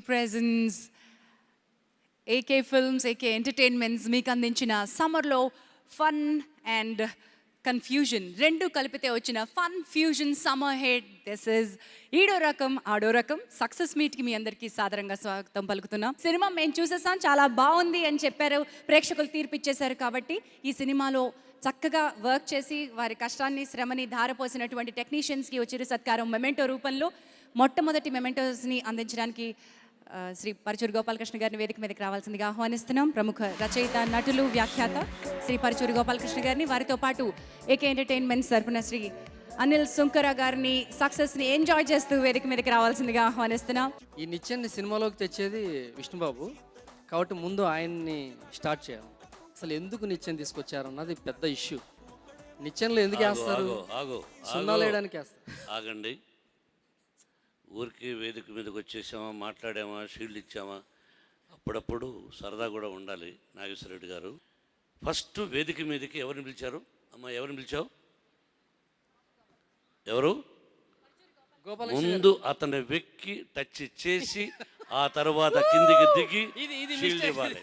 presents AK Films, AK Entertainments మీకు అందించిన సమ్మర్లో ఫన్ అండ్ కన్ఫ్యూజన్ రెండు కలిపితే వచ్చిన fun fusion summer hit. This is Eedo రకం ఆడో రకం సక్సెస్ మీట్కి మీ అందరికీ సాదరంగా స్వాగతం పలుకుతున్నాం. సినిమా మేము చూసేసాం, చాలా బాగుంది అని చెప్పారు, ప్రేక్షకులు తీర్పిచ్చేశారు. కాబట్టి ఈ సినిమాలో చక్కగా వర్క్ చేసి వారి కష్టాన్ని శ్రమని ధారపోసినటువంటి టెక్నీషియన్స్కి వచ్చిన సత్కారం మెమెంటో రూపంలో మొట్టమొదటి మెమెంటోస్ని అందించడానికి శ్రీ పరుచూరి గోపాలకృష్ణ గారిని వేదిక మీదకి రావాల్సిందిగా ఆహ్వానిస్తున్నాం. ప్రముఖ రచయిత, నటులు, వ్యాఖ్యాత శ్రీ పరుచూరి గోపాలకృష్ణ గారిని, వారితో పాటు ఏకే ఎంటర్టైన్మెంట్స్ తరపున శ్రీ అనిల్ సుంకర గారిని సక్సెస్ని ఎంజాయ్ చేస్తూ వేదిక మీదకి రావాల్సిందిగా ఆహ్వానిస్తున్నాం. ఈ నిత్యాన్ని సినిమాలోకి తెచ్చేది విష్ణుబాబు కాబట్టి ముందు ఆయన్ని స్టార్ట్ చేయాలి. అసలు ఎందుకు నిత్యం తీసుకొచ్చారు అన్నది పెద్ద ఇష్యూ. నిత్యంలో ఎందుకు వేస్తారు? సున్నాలు వేయడానికి వేస్తారు. ఆగండి, ఊరికి వేదిక మీదకి వచ్చేసామా, మాట్లాడామా, షీల్డ్ ఇచ్చామా, అప్పుడప్పుడు సరదా కూడా ఉండాలి. నాగేశ్వరరెడ్డి గారు ఫస్ట్ వేదిక మీదకి ఎవరిని పిలిచారు? అమ్మా, ఎవరిని పిలిచావు? ఎవరు? ముందు అతన్ని వెక్కి టచ్ చేసి ఆ తర్వాత కిందికి దిగి షీల్డ్ ఇవ్వాలి.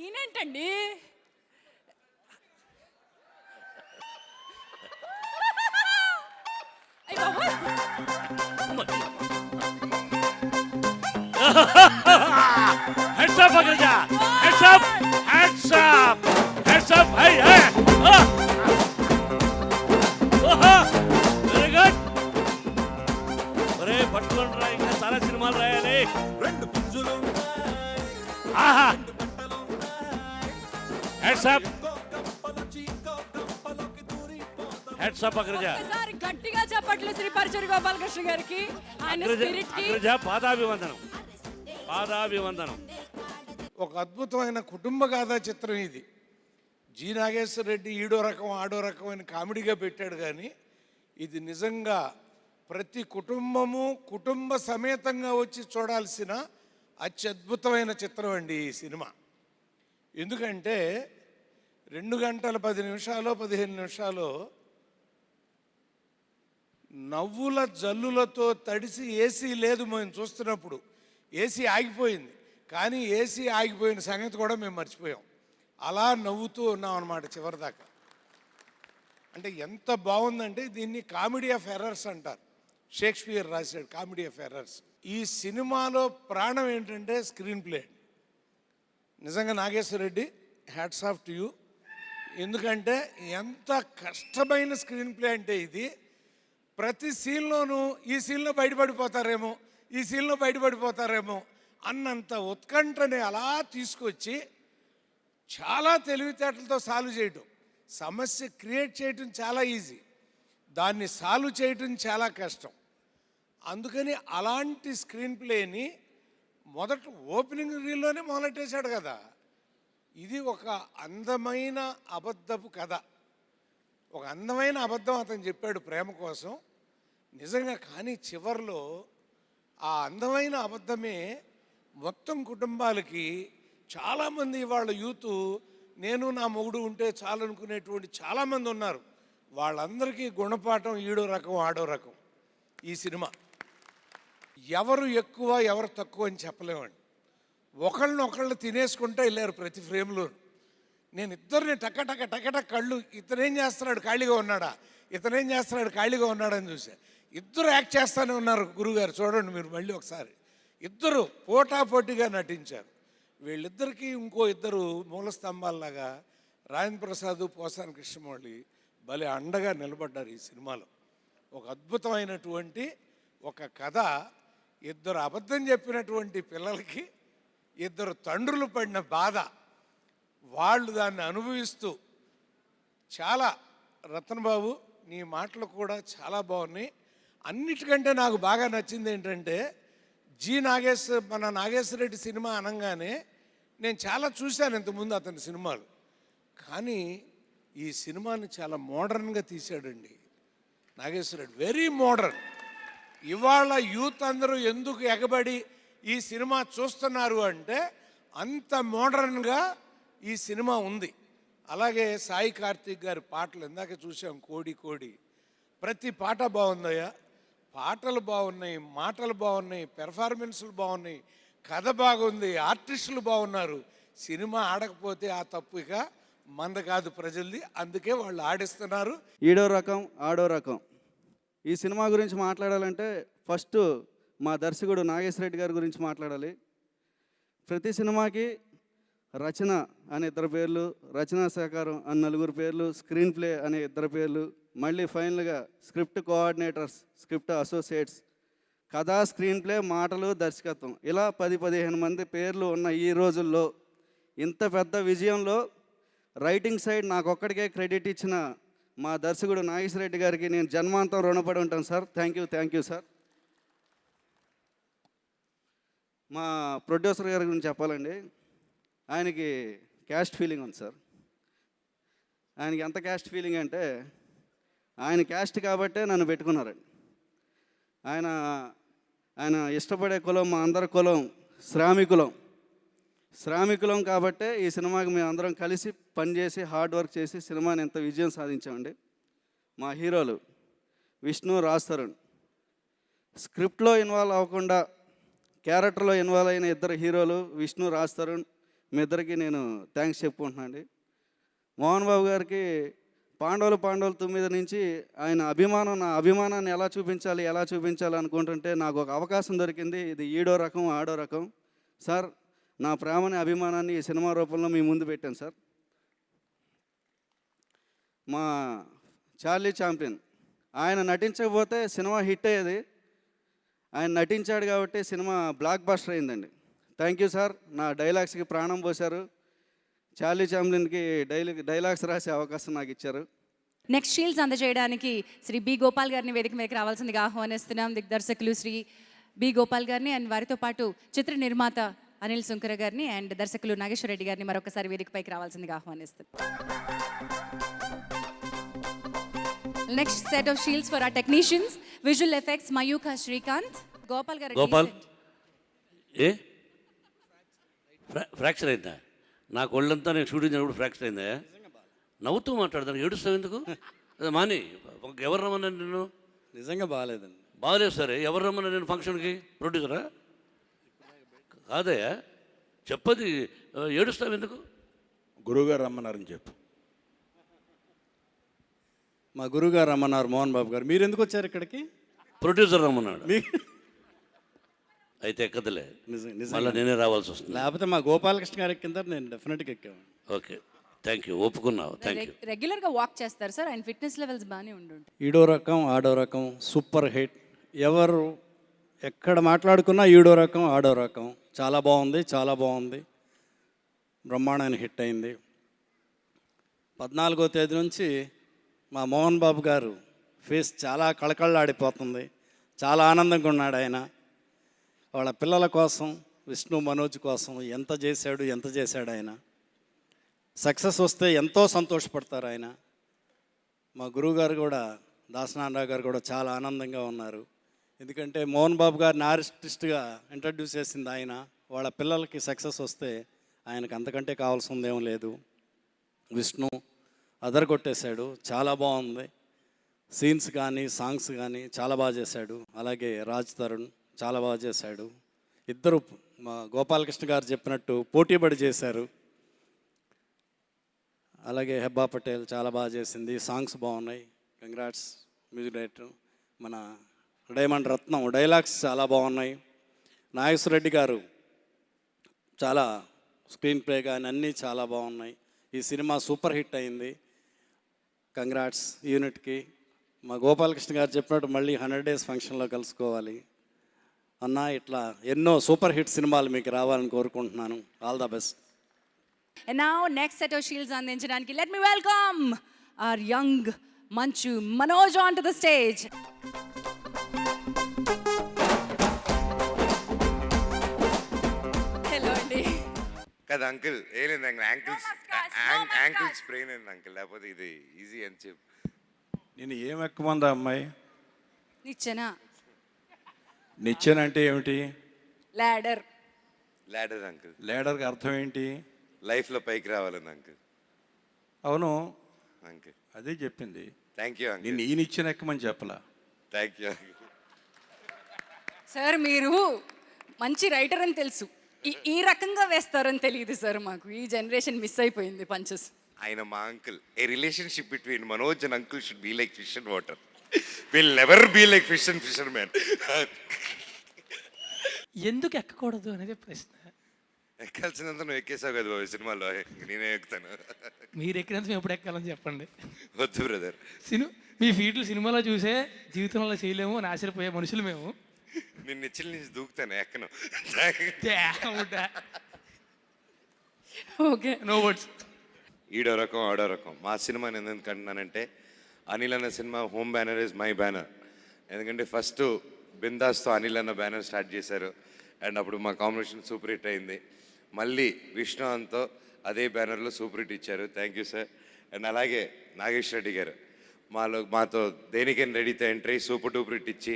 ఈయనేంటండి Heads up, Agraja! Heads up! Heads up! Heads up! Hey, hey! Very good! ఒరే పట్టుకొని రా, ఇంకా చాలా సినిమాలు రాయాలి. ఆహా! Heads up! Heads up, Agraja! గట్టిగా చెప్పట్లు శ్రీ పరుచూరి గోపాలకృష్ణ గారికి, ఆయన స్పిరిట్ కి అగ్రజ పాదాభివందనం. పాదాభివందనం. ఒక అద్భుతమైన కుటుంబ గాథా చిత్రం ఇది. జి నాగేశ్వర రెడ్డి ఈడో రకం ఆడో రకం అని కామెడీగా పెట్టాడు, కానీ ఇది నిజంగా ప్రతి కుటుంబము కుటుంబ సమేతంగా వచ్చి చూడాల్సిన అత్యద్భుతమైన చిత్రం అండి ఈ సినిమా. ఎందుకంటే 2 గంటల 10 నిమిషాలు 15 నిమిషాలు నవ్వుల జల్లులతో తడిసి, ఏసీ లేదు మేము చూస్తున్నప్పుడు, ఏసీ ఆగిపోయింది, కానీ ఏసీ ఆగిపోయిన సంగతి కూడా మేము మర్చిపోయాం. అలా నవ్వుతూ ఉన్నాం అన్నమాట చివరిదాకా. అంటే ఎంత బాగుందంటే దీన్ని కామెడీ ఆఫ్ ఎర్రర్స్ అంటారు. షేక్స్పియర్ రాశాడు కామెడీ ఆఫ్ ఎర్రర్స్. ఈ సినిమాలో ప్రాణం ఏంటంటే స్క్రీన్ ప్లే. నిజంగా Nageswara Reddy, hats off to you. ఎందుకంటే ఎంత కష్టమైన స్క్రీన్ ప్లే అంటే ఇది. ప్రతి సీన్లోనూ ఈ సీన్లో బయటపడిపోతారేమో, ఈ సీన్లో బయటపడిపోతారేమో అన్నంత ఉత్కంఠని అలా తీసుకొచ్చి చాలా తెలివితేటలతో సాల్వ్ చేయటం. సమస్య క్రియేట్ చేయటం చాలా ఈజీ, దాన్ని సాల్వ్ చేయటం చాలా కష్టం. అందుకని అలాంటి స్క్రీన్ ప్లేని మొదట ఓపెనింగ్ రీల్లోనే మొదలెట్టేశాడు కదా. ఇది ఒక అందమైన అబద్ధపు కథ. ఒక అందమైన అబద్ధం అతను చెప్పాడు ప్రేమ కోసం, నిజంగా. కానీ చివరిలో ఆ అందమైన అబద్ధమే మొత్తం కుటుంబాలకి, చాలామంది వాళ్ళ యూత్ నేను నా మొగుడు ఉంటే చాలనుకునేటువంటి చాలామంది ఉన్నారు. వాళ్ళందరికీ గుణపాఠం ఈడో రకం ఆడో రకం ఈ సినిమా. ఎవరు ఎక్కువ ఎవరు తక్కువ అని చెప్పలేమండి. ఒకళ్ళనొకళ్ళు తినేసుకుంటూ వెళ్ళారు ప్రతి ఫ్రేమ్లో. నేను ఇద్దరిని టకటక కళ్ళు, ఇతనేం చేస్తున్నాడు ఖాళీగా ఉన్నాడా, ఇతనేం చేస్తున్నాడు ఖాళీగా ఉన్నాడని చూసా. ఇద్దరు యాక్ట్ చేస్తూనే ఉన్నారు. గురుగారు చూడండి మీరు మళ్ళీ ఒకసారి, ఇద్దరు పోటాపోటీగా నటించారు. వీళ్ళిద్దరికీ ఇంకో ఇద్దరు మూల స్తంభాల్లాగా రాజేంద్ర ప్రసాద్, పోసాని కృష్ణమౌళి భలే అండగా నిలబడ్డారు ఈ సినిమాలో. ఒక అద్భుతమైనటువంటి ఒక కథ. ఇద్దరు అబద్ధం చెప్పినటువంటి పిల్లలకి ఇద్దరు తండ్రులు పడిన బాధ, వాళ్ళు దాన్ని అనుభవిస్తూ చాలా. రతన్ బాబు నీ మాటలు కూడా చాలా బాగున్నాయి. అన్నిటికంటే నాకు బాగా నచ్చింది ఏంటంటే మన నాగేశ్వర రెడ్డి సినిమా అనగానే నేను చాలా చూశాను ఇంతకుముందు అతని సినిమాలు, కానీ ఈ సినిమాని చాలా మోడర్న్గా తీశాడండి నాగేశ్వర రెడ్డి. Very modern. ఇవాళ యూత్ అందరూ ఎందుకు ఎగబడి ఈ సినిమా చూస్తున్నారు అంటే అంత మోడర్న్గా ఈ సినిమా ఉంది. అలాగే సాయి కార్తిక్ గారి పాటలు ఇందాక చూసాం, కోడి కోడి, ప్రతి పాట బాగుందయ్యా. పాటలు బాగున్నాయి, మాటలు బాగున్నాయి, పెర్ఫార్మెన్స్లు బాగున్నాయి, కథ బాగుంది, ఆర్టిస్టులు బాగున్నారు. సినిమా ఆడకపోతే ఆ తప్పు ఇక మంద కాదు ప్రజలది, అందుకే వాళ్ళు ఆడిస్తున్నారు. ఈడో రకం ఆడో రకం. ఈ సినిమా గురించి మాట్లాడాలంటే ఫస్ట్ మా దర్శకుడు నాగేశ్వరరెడ్డి గారి గురించి మాట్లాడాలి. ప్రతి సినిమాకి రచన అనే 2 పేర్లు, రచనా సహకారం అనే 4 పేర్లు, స్క్రీన్ ప్లే అనే 2 పేర్లు, మళ్ళీ ఫైనల్గా స్క్రిప్ట్ కోఆర్డినేటర్స్, స్క్రిప్ట్ అసోసియేట్స్, కథ, స్క్రీన్ ప్లే, మాటలు, దర్శకత్వం, ఇలా 10-15 మంది పేర్లు ఉన్న ఈ రోజుల్లో ఇంత పెద్ద విజయంలో రైటింగ్ సైడ్ నాకు ఒక్కడికే క్రెడిట్ ఇచ్చిన మా దర్శకుడు నాగేశ్వరరెడ్డి గారికి నేను జన్మాంతం రుణపడి ఉంటాను సార్. Thank you sir. మా ప్రొడ్యూసర్ గారి గురించి చెప్పాలండి. ఆయనకి క్యాస్ట్ ఫీలింగ్ ఉంది సార్. ఆయనకి ఎంత క్యాస్ట్ ఫీలింగ్ అంటే ఆయన క్యాస్ట్ కాబట్టే నన్ను పెట్టుకున్నారండి. ఆయన ఇష్టపడే కులం మా అందరి కులం శ్రామికులం కాబట్టే ఈ సినిమాకి మేము అందరం కలిసి పనిచేసి హార్డ్ వర్క్ చేసి సినిమాని ఎంత విజయం సాధించామండి. మా హీరోలు విష్ణు, రాజ్ తరుణ్. స్క్రిప్ట్లో ఇన్వాల్వ్ అవ్వకుండా క్యారెక్టర్లో ఇన్వాల్వ్ అయిన 2 హీరోలు విష్ణు, రాజ్ తరుణ్, మీ ఇద్దరికి నేను థ్యాంక్స్ చెప్పుకుంటున్నాను అండి. మోహన్ బాబు గారికి పాండవులు 9 నుంచి నా అభిమానాన్ని ఎలా చూపించాలి అనుకుంటుంటే నాకు ఒక అవకాశం దొరికింది. ఇది ఈడో రకం ఆడో రకం సార్. నా ప్రేమని, అభిమానాన్ని ఈ సినిమా రూపంలో మీ ముందు పెట్టాను సార్. మా చార్లీ చాంప్లిన్, ఆయన నటించకపోతే సినిమా హిట్ అయ్యేది. ఆయన నటించాడు కాబట్టి సినిమా బ్లాక్ బస్టర్ అయిందండి. Thank you sir. నా డైలాగ్స్కి ప్రాణం పోశారు. చార్లీ చాంప్లిన్కి డైలాగ్స్ రాసే అవకాశం నాకు ఇచ్చారు. నెక్స్ట్ షీల్డ్స్ అందజేయడానికి శ్రీ బి గోపాల్ గారిని వేదిక మీదకి రావాల్సిందిగా ఆహ్వానిస్తున్నాం. దిగ్దర్శకులు శ్రీ బి గోపాల్ గారిని అండ్ వారితో పాటు చిత్ర నిర్మాత అనిల్ సుంకర గారిని అండ్ దర్శకులు నాగేశ్వరరెడ్డి గారిని మరొకసారి వేదికపైకి రావాల్సిందిగా ఆహ్వానిస్తున్నాం. Next set of shields for hour technicians, visual effects Mayukha Srikanth. Gopal గారు ఏ ఫ్రాక్చర్ అయిందా? నాకు ఒళ్ళంతా నేను షూటింగ్ చేసినప్పుడు ఫ్రాక్చర్ అయిందా? నవ్వుతూ మాట్లాడతాను, ఏడుస్తావు ఎందుకు? మాని, ఎవరు రమ్మన్నాను నేను? నిజంగా బాగాలేదండి. బాగలేదు సరే, ఎవరు రమ్మన్నా నేను ఫంక్షన్కి? ప్రొడ్యూసరా? కాదయ్యా, చెప్పది, ఏడుస్తావు ఎందుకు? గురువుగారు రమ్మన్నారని చెప్పు. మా గురువుగారు రమ్మన్నారు మోహన్ బాబు గారు. మీరు ఎందుకు వచ్చారు ఇక్కడికి? ప్రొడ్యూసర్ రమ్మన్నాడు. అయితే ఎక్కదులే, మళ్ళీ నేనే రావాల్సి వస్తుంది. లేకపోతే మా గోపాలకృష్ణ గారి కింద నేను డెఫినెట్గా ఎక్కాను. ఓకే, థ్యాంక్ యూ, ఒప్పుకున్నావు, థ్యాంక్ యూ. రెగ్యులర్గా వాక్ చేస్తారు సార్, ఆయన ఫిట్నెస్ లెవెల్స్ బాగానే ఉండుంటాయి. ఈడో రకం ఆడో రకం సూపర్ హిట్. ఎవరు ఎక్కడ మాట్లాడుకున్నా ఈడో రకం ఆడో రకం. చాలా బాగుంది. బ్రహ్మాండమైన హిట్ అయింది. 14వ తేదీ నుంచి మా మోహన్ బాబు గారు ఫేస్ చాలా కళకళలాడిపోతుంది. చాలా ఆనందంగా ఉన్నాడు ఆయన. వాళ్ళ పిల్లల కోసం, విష్ణు, మనోజ్ కోసం ఎంత చేశాడు ఆయన. సక్సెస్ వస్తే ఎంతో సంతోషపడతారు ఆయన. మా గురువుగారు కూడా, దాసనారాయణ గారు కూడా చాలా ఆనందంగా ఉన్నారు. ఎందుకంటే మోహన్ బాబు గారిని ఆర్టిస్ట్గా ఇంట్రడ్యూస్ చేసింది ఆయన. వాళ్ళ పిల్లలకి సక్సెస్ వస్తే ఆయనకు అంతకంటే కావాల్సిందేం లేదు. విష్ణు అదరగొట్టేశాడు, చాలా బాగుంది. సీన్స్ కానీ సాంగ్స్ కానీ చాలా బాగా చేశాడు. అలాగే రాజ్ తరుణ్ చాలా బాగా చేశాడు. ఇద్దరు మా గోపాలకృష్ణ గారు చెప్పినట్టు పోటీపడి చేశారు. అలాగే హెబ్బా పటేల్ చాలా బాగా చేసింది. సాంగ్స్ బాగున్నాయి. Congrats music director. మన డైమండ్ రత్నం డైలాగ్స్ చాలా బాగున్నాయి. నాగేశ్వరరెడ్డి గారు చాలా స్క్రీన్ ప్లే కానీ అన్నీ చాలా బాగున్నాయి. ఈ సినిమా సూపర్ హిట్ అయింది. కంగ్రాట్స్ యూనిట్కి. మా గోపాలకృష్ణ గారు చెప్పినట్టు మళ్ళీ 100 days ఫంక్షన్లో కలుసుకోవాలి అన్న. ఇట్లా ఎన్నో సూపర్ హిట్ సినిమాలు మీకు రావాలని కోరుకుంటున్నాను. All the best. And now next set of shields అందించడానికి let me welcome our young Manchu Manoj onto the stage. Hello అండి. కదా అంకుల్, ఏం లేదు అంకుల్, యాంకిల్ స్ప్రెయిన్ అయింది అంకుల్, లేకపోతే ఇది ఈజీ అని చెప్పు. నేను ఏం ఎక్కుమందా అమ్మాయి? నిచ్చెనా? నిచ్చెన అంటే ఏమిటి? ladder. Ladder uncle. లేడర్కి అర్థం ఏంటి? లైఫ్లో పైకి రావాలని అంకుల్. అవును అంకుల్ అదే చెప్పింది. Thank you uncle. నేను ఈ నిచ్చెన ఎక్కమని చెప్పలా. Thank you uncle. సార్ మీరు మంచి రైటర్ అని తెలుసు, ఈ రకంగా వేస్తారని తెలియదు సార్. మాకు ఈ జనరేషన్ మిస్ అయిపోయింది పంచెస్. ఆయన మా uncle. A relationship between Manoj and uncle should be like fish and water. Will never be like fish and fisherman. ఎందుకు ఎక్కకూడదు అనేది ప్రశ్న. ఎక్కాల్సినంత నువ్వు ఎక్కేసావు కదా బాబు సినిమాలో, నేనే ఎక్కుతాను. మీరు ఎక్కినంత మేము ఎప్పుడు ఎక్కాలని చెప్పండి. వద్దు బ్రదర్. మీ ఫీట్లు సినిమాలో చూసే జీవితంలో చేయలేము అని ఆశ్చర్యపోయే మనుషులు మేము. నేను నిచ్చిల నుంచి దూకుతాను, ఎక్కను. Okay, no words. ఈడో రకం ఆడో రకం. మా సినిమాని ఎందుకు అంటున్నానంటే, అనిల్ అన్న సినిమా home banner is my banner. ఎందుకంటే ఫస్ట్ బిందాస్తో అనిల్ అన్న బ్యానర్ స్టార్ట్ చేశారు, అండ్ అప్పుడు మా కాంబినేషన్ సూపర్ హిట్ అయింది. మళ్ళీ విష్ణు అంతో అదే బ్యానర్లో సూపర్ హిట్ ఇచ్చారు. Thank you sir. అండ్ అలాగే నాగేష్ రెడ్డి గారు మాతో దేనికైనా రెడీతో ఎంట్రీ సూపర్ డూపర్ హిట్ ఇచ్చి,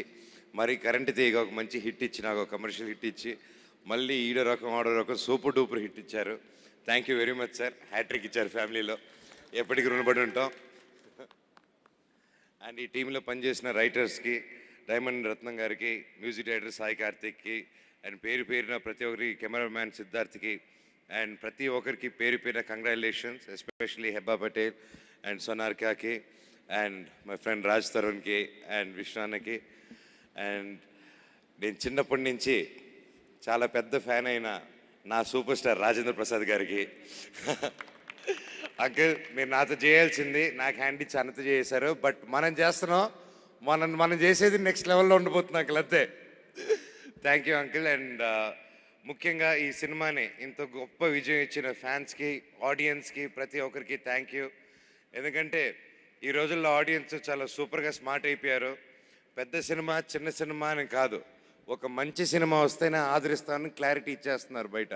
మరి కరెంట్ తీగ ఒక మంచి హిట్ ఇచ్చి, నాకు ఒక కమర్షియల్ హిట్ ఇచ్చి, మళ్ళీ ఈడో రకం ఆడో రకం సూపర్ డూపర్ హిట్ ఇచ్చారు. Thank you very much sir. Hat trick ఇచ్చారు ఫ్యామిలీలో, ఎప్పటికీ రుణపడి ఉంటాం. అండ్ ఈ టీంలో పనిచేసిన రైటర్స్కి, డైమండ్ రత్నం గారికి, మ్యూజిక్ డైరెక్టర్ సాయి కార్తిక్కి, అండ్ పేరు పేరున ప్రతి ఒక్కరికి, కెమెరామ్యాన్ సిద్ధార్థ్కి, అండ్ ప్రతి ఒక్కరికి పేరు పేరున congratulations. Especially Hebah Patel and సోనార్కాకి, అండ్ మై ఫ్రెండ్ రాజ్ తరుణ్కి, అండ్ విశ్వాన్నకి. అండ్ నేను చిన్నప్పటి నుంచి చాలా పెద్ద ఫ్యాన్ అయిన నా సూపర్ స్టార్ రాజేంద్ర ప్రసాద్ గారికి, అంకుల్ మీరు నాతో చేయాల్సింది నాకు హ్యాండ్ ఇచ్చి అన్నతో చేశారు, బట్ మనం చేస్తున్నాం, మనం చేసేది నెక్స్ట్ లెవెల్లో ఉండిపోతుంది అంకుల్, అంతే. Thank you uncle. అండ్ ముఖ్యంగా ఈ సినిమాని ఇంత గొప్ప విజయం ఇచ్చిన ఫ్యాన్స్కి, ఆడియన్స్కి, ప్రతి ఒక్కరికి థ్యాంక్ యూ. ఎందుకంటే ఈ రోజుల్లో ఆడియన్స్ చాలా సూపర్గా స్మార్ట్ అయిపోయారు. పెద్ద సినిమా చిన్న సినిమా అని కాదు, ఒక మంచి సినిమా వస్తేనే ఆదరిస్తానని క్లారిటీ ఇచ్చేస్తున్నారు బయట.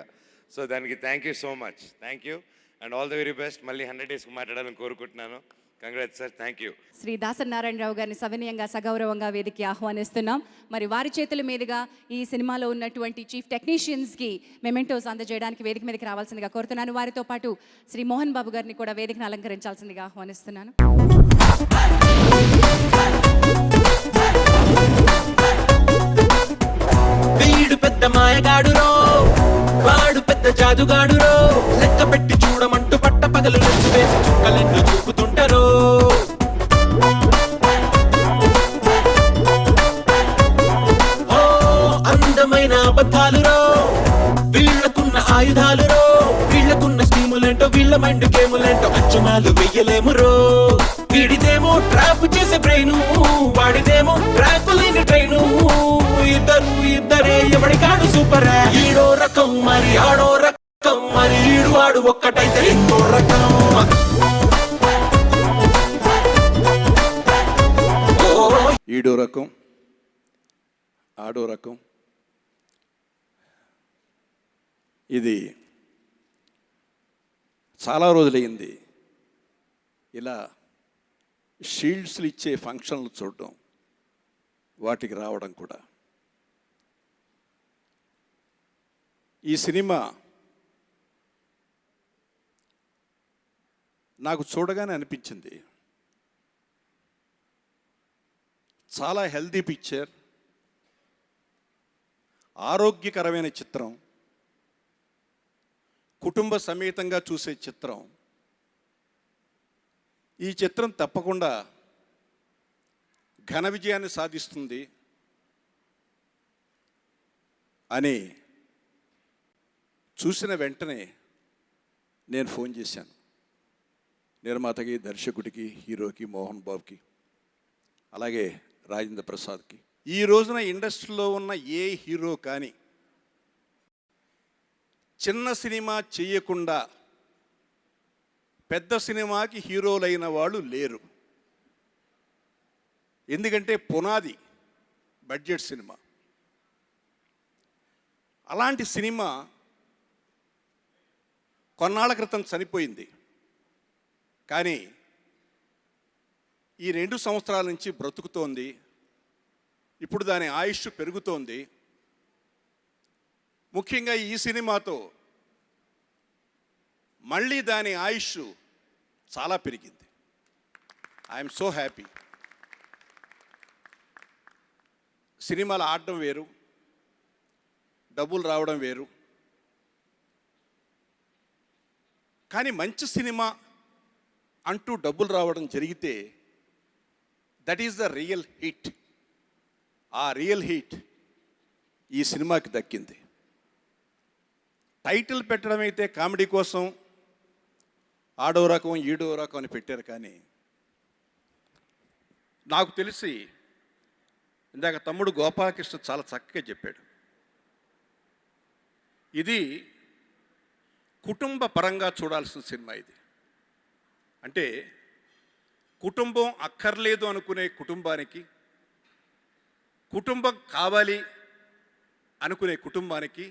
సో దానికి thank you so much. Thank you and all the very best. మళ్ళీ 100 డేస్కి మాట్లాడాలని కోరుకుంటున్నాను. Congrats sir. Thank you. Shri Dasanarayanarao గారిని సవినయంగా సగౌరవంగా వేదికకి ఆహ్వానిస్తున్నాం. మరి వారి చేతుల మీదుగా ఈ సినిమాలో ఉన్నటువంటి చీఫ్ టెక్నీషియన్స్కి మెమెంటోస్ అందజేయడానికి వేదిక మీదకి రావాల్సిందిగా కోరుతున్నాను. వారితో పాటు శ్రీ మోహన్ బాబు గారిని కూడా వేదికను అలంకరించాల్సిందిగా ఆహ్వానిస్తున్నాను. వీడు పెద్ద మాయగాడురో, వాడు పెద్ద జాదుగాడురో, లెక్క పెట్టి చూడమంటూ పట్ట పగలు నుంచి వేసి చుక్కలెన్ను చూపుతుంటారో. ఓ అందమైన అబద్ధాలురో, వీళ్ళకున్న ఆయుధాలురో, వీళ్ళకున్న స్కీములేంటో, వీళ్ళ మైండ్ గేములేంటో అంచనాలు వెయ్యలేమురో. వీడిదేమో ట్రాప్ చేసే బ్రెయిను, వాడిదేమో ట్రాక్ లేని ట్రైను. ఇద్దరే ఎవడి కాడు సూపర్. ఈడో రకం మరి ఆడో రకం, మరి ఈడు వాడు ఒక్కటైతే ఇంకో రకం. ఈడో రకం ఆడో రకం. ఇది చాలా రోజులైంది ఇలా షీల్డ్స్లు ఇచ్చే ఫంక్షన్లు చూడడం, వాటికి రావడం కూడా. ఈ సినిమా నాకు చూడగానే అనిపించింది, చాలా హెల్దీ పిక్చర్, ఆరోగ్యకరమైన చిత్రం, కుటుంబ సమేతంగా చూసే చిత్రం. ఈ చిత్రం తప్పకుండా ఘన విజయాన్ని సాధిస్తుంది అని చూసిన వెంటనే నేను ఫోన్ చేశాను నిర్మాతకి, దర్శకుడికి, హీరోకి, మోహన్ బాబుకి, అలాగే రాజేంద్ర ప్రసాద్కి. ఈ రోజున ఇండస్ట్రీలో ఉన్న ఏ హీరో కానీ చిన్న సినిమా చేయకుండా పెద్ద సినిమాకి హీరోలైన వాళ్ళు లేరు. ఎందుకంటే పునాది బడ్జెట్ సినిమా. అలాంటి సినిమా కొన్నాళ్ళ క్రితం చనిపోయింది, కానీ ఈ 2 సంవత్సరాల నుంచి బ్రతుకుతోంది. ఇప్పుడు దాని ఆయుష్ పెరుగుతోంది. ముఖ్యంగా ఈ సినిమాతో మళ్ళీ దాని ఆయుష్ చాలా పెరిగింది. I'm so happy. సినిమాలు ఆడడం వేరు, డబ్బులు రావడం వేరు. కానీ మంచి సినిమా అంటూ డబ్బులు రావడం జరిగితే that is the real hit. ఆ రియల్ హిట్ ఈ సినిమాకి దక్కింది. టైటిల్ పెట్టడం అయితే కామెడీ కోసం ఆడో రకం ఈడో రకం అని పెట్టారు. కానీ నాకు తెలిసి ఇందాక తమ్ముడు గోపాలకృష్ణ చాలా చక్కగా చెప్పాడు. ఇది కుటుంబ పరంగా చూడాల్సిన సినిమా. ఇది అంటే కుటుంబం అక్కర్లేదు అనుకునే కుటుంబానికి, కుటుంబం కావాలి అనుకునే కుటుంబానికి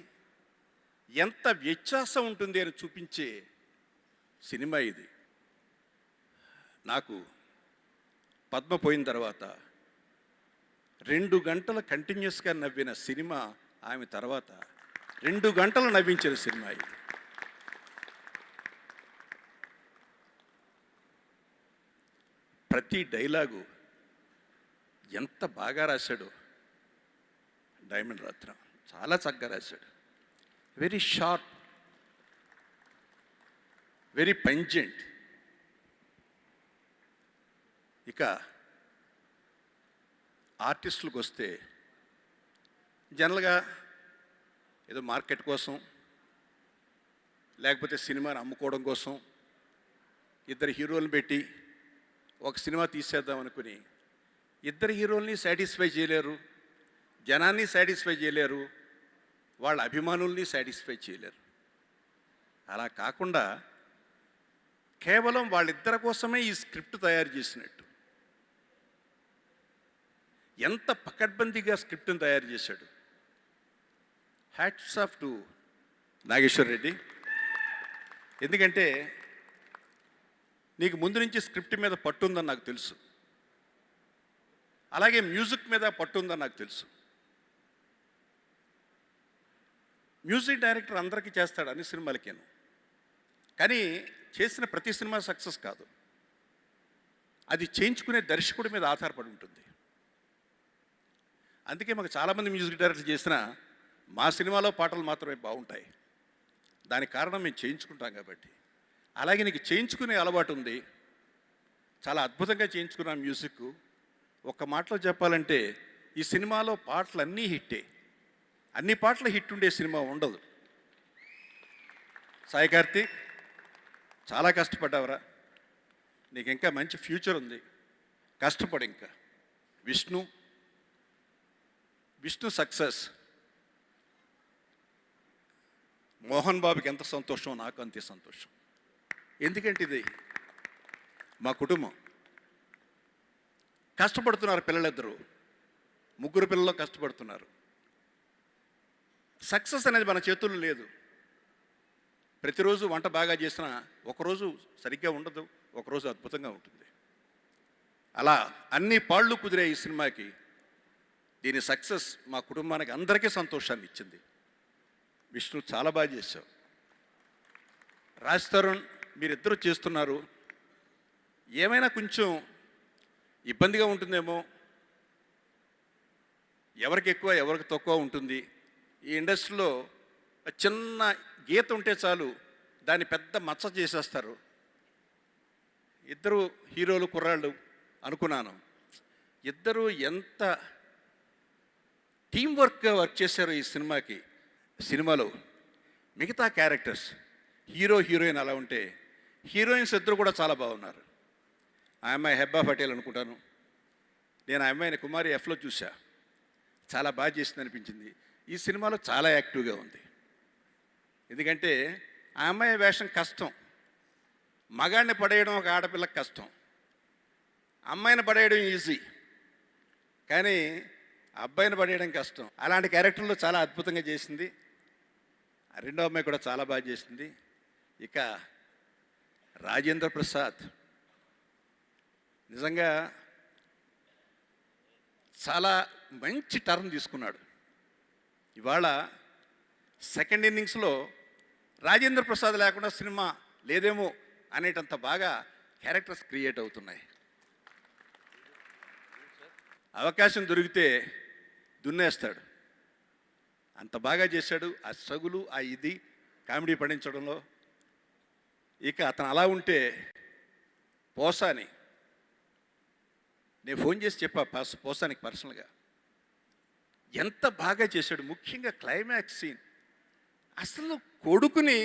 ఎంత వ్యత్యాసం ఉంటుంది అని చూపించే సినిమా ఇది. నాకు పద్మ పోయిన తర్వాత 2 గంటలు కంటిన్యూస్గా నవ్విన సినిమా ఆమె తర్వాత 2 గంటలు నవ్వించిన సినిమా ఇది. ప్రతి డైలాగు ఎంత బాగా రాశాడో డైమండ్ రత్నం, చాలా చక్కగా రాశాడు. Very sharp, very pungent. ఇక ఆర్టిస్టులకు వస్తే జనరల్గా ఏదో మార్కెట్ కోసం లేకపోతే సినిమాని అమ్ముకోవడం కోసం 2 హీరోలను పెట్టి ఒక సినిమా తీసేద్దాం అనుకుని 2 హీరోల్ని సాటిస్ఫై చేయలేరు, జనాన్ని సాటిస్ఫై చేయలేరు, వాళ్ళ అభిమానుల్ని సాటిస్ఫై చేయలేరు. అలా కాకుండా కేవలం వాళ్ళిద్దరి కోసమే ఈ స్క్రిప్ట్ తయారు చేసినట్టు ఎంత పకడ్బందీగా స్క్రిప్ట్ని తయారు చేశాడు. Hats off to Nageshwar Reddy. ఎందుకంటే నీకు ముందు నుంచి స్క్రిప్ట్ మీద పట్టు ఉందని నాకు తెలుసు, అలాగే మ్యూజిక్ మీద పట్టు ఉందని నాకు తెలుసు. మ్యూజిక్ డైరెక్టర్ అందరికీ చేస్తాడు అన్ని సినిమాలకేను, కానీ చేసిన ప్రతి సినిమా సక్సెస్ కాదు. అది చేయించుకునే దర్శకుడి మీద ఆధారపడి ఉంటుంది. అందుకే మాకు చాలామంది మ్యూజిక్ డైరెక్టర్లు చేసిన మా సినిమాలో పాటలు మాత్రమే బాగుంటాయి. దానికి కారణం మేము చేయించుకుంటాం కాబట్టి. అలాగే నీకు చేయించుకునే అలవాటు ఉంది, చాలా అద్భుతంగా చేయించుకున్న మ్యూజిక్. ఒక్క మాటలో చెప్పాలంటే ఈ సినిమాలో పాటలు అన్నీ హిట్టే. అన్ని పాటలు హిట్ ఉండే సినిమా ఉండదు. సాయి కార్తీక్, చాలా కష్టపడ్డావురా, నీకు ఇంకా మంచి ఫ్యూచర్ ఉంది, కష్టపడు ఇంకా. విష్ణు సక్సెస్ మోహన్ బాబుకి ఎంత సంతోషం, నాకు అంతే సంతోషం. ఎందుకంటే ఇది మా కుటుంబం. కష్టపడుతున్నారు పిల్లలిద్దరూ, 3 పిల్లలు కష్టపడుతున్నారు. సక్సెస్ అనేది మన చేతుల్లో లేదు. ప్రతిరోజు వంట బాగా చేసినా ఒకరోజు సరిగ్గా ఉండదు, ఒకరోజు అద్భుతంగా ఉంటుంది. అలా అన్ని పాళ్ళు కుదిరే ఈ సినిమాకి దీని సక్సెస్ మా కుటుంబానికి అందరికీ సంతోషాన్ని ఇచ్చింది. విష్ణు చాలా బాగా చేశావు. రాజ్ తరుణ్, మీరిద్దరూ చేస్తున్నారు, ఏమైనా కొంచెం ఇబ్బందిగా ఉంటుందేమో, ఎవరికి ఎక్కువ ఎవరికి తక్కువ ఉంటుంది. ఈ ఇండస్ట్రీలో చిన్న గీత ఉంటే చాలు దాన్ని పెద్ద మచ్చ చేసేస్తారు. 2 హీరోలు కుర్రాళ్ళు అనుకున్నాను, 2 ఎంత టీం వర్క్గా వర్క్ చేశారు ఈ సినిమాలో. మిగతా క్యారెక్టర్స్ హీరో హీరోయిన్ అలా ఉంటే, హీరోయిన్స్ 2 కూడా చాలా బాగున్నారు. ఆ అమ్మాయి హెబ్బా పటేల్ అనుకుంటాను, నేను ఆ అమ్మాయిని కుమారి ఎఫ్లో చూసా, చాలా బాగా చేసింది అనిపించింది. ఈ సినిమాలో చాలా యాక్టివ్గా ఉంది. ఎందుకంటే ఆ అమ్మాయి వేషం కష్టం. మగాడిని పడేయడం ఒక ఆడపిల్లకి కష్టం, అమ్మాయిని పడేయడం ఈజీ, కానీ అబ్బాయిని పడేయడం కష్టం. అలాంటి క్యారెక్టర్లో చాలా అద్భుతంగా చేసింది. రెండో అమ్మాయి కూడా చాలా బాగా చేసింది. ఇక రాజేంద్ర ప్రసాద్ నిజంగా చాలా మంచి టర్న్ తీసుకున్నాడు. ఇవాళ సెకండ్ ఇన్నింగ్స్లో రాజేంద్ర ప్రసాద్ లేకుండా సినిమా లేదేమో అనేటంత బాగా క్యారెక్టర్స్ క్రియేట్ అవుతున్నాయి. అవకాశం దొరికితే దున్నేస్తాడు. అంత బాగా చేశాడు. ఆ సగులు, ఆ ఇది కామెడీ పండించడంలో. ఇక అతను అలా ఉంటే పోసాని నేను ఫోన్ చేసి చెప్పా పోసానికి పర్సనల్గా, ఎంత బాగా చేశాడు. ముఖ్యంగా క్లైమాక్స్ సీన్. అసలు కొడుకుని,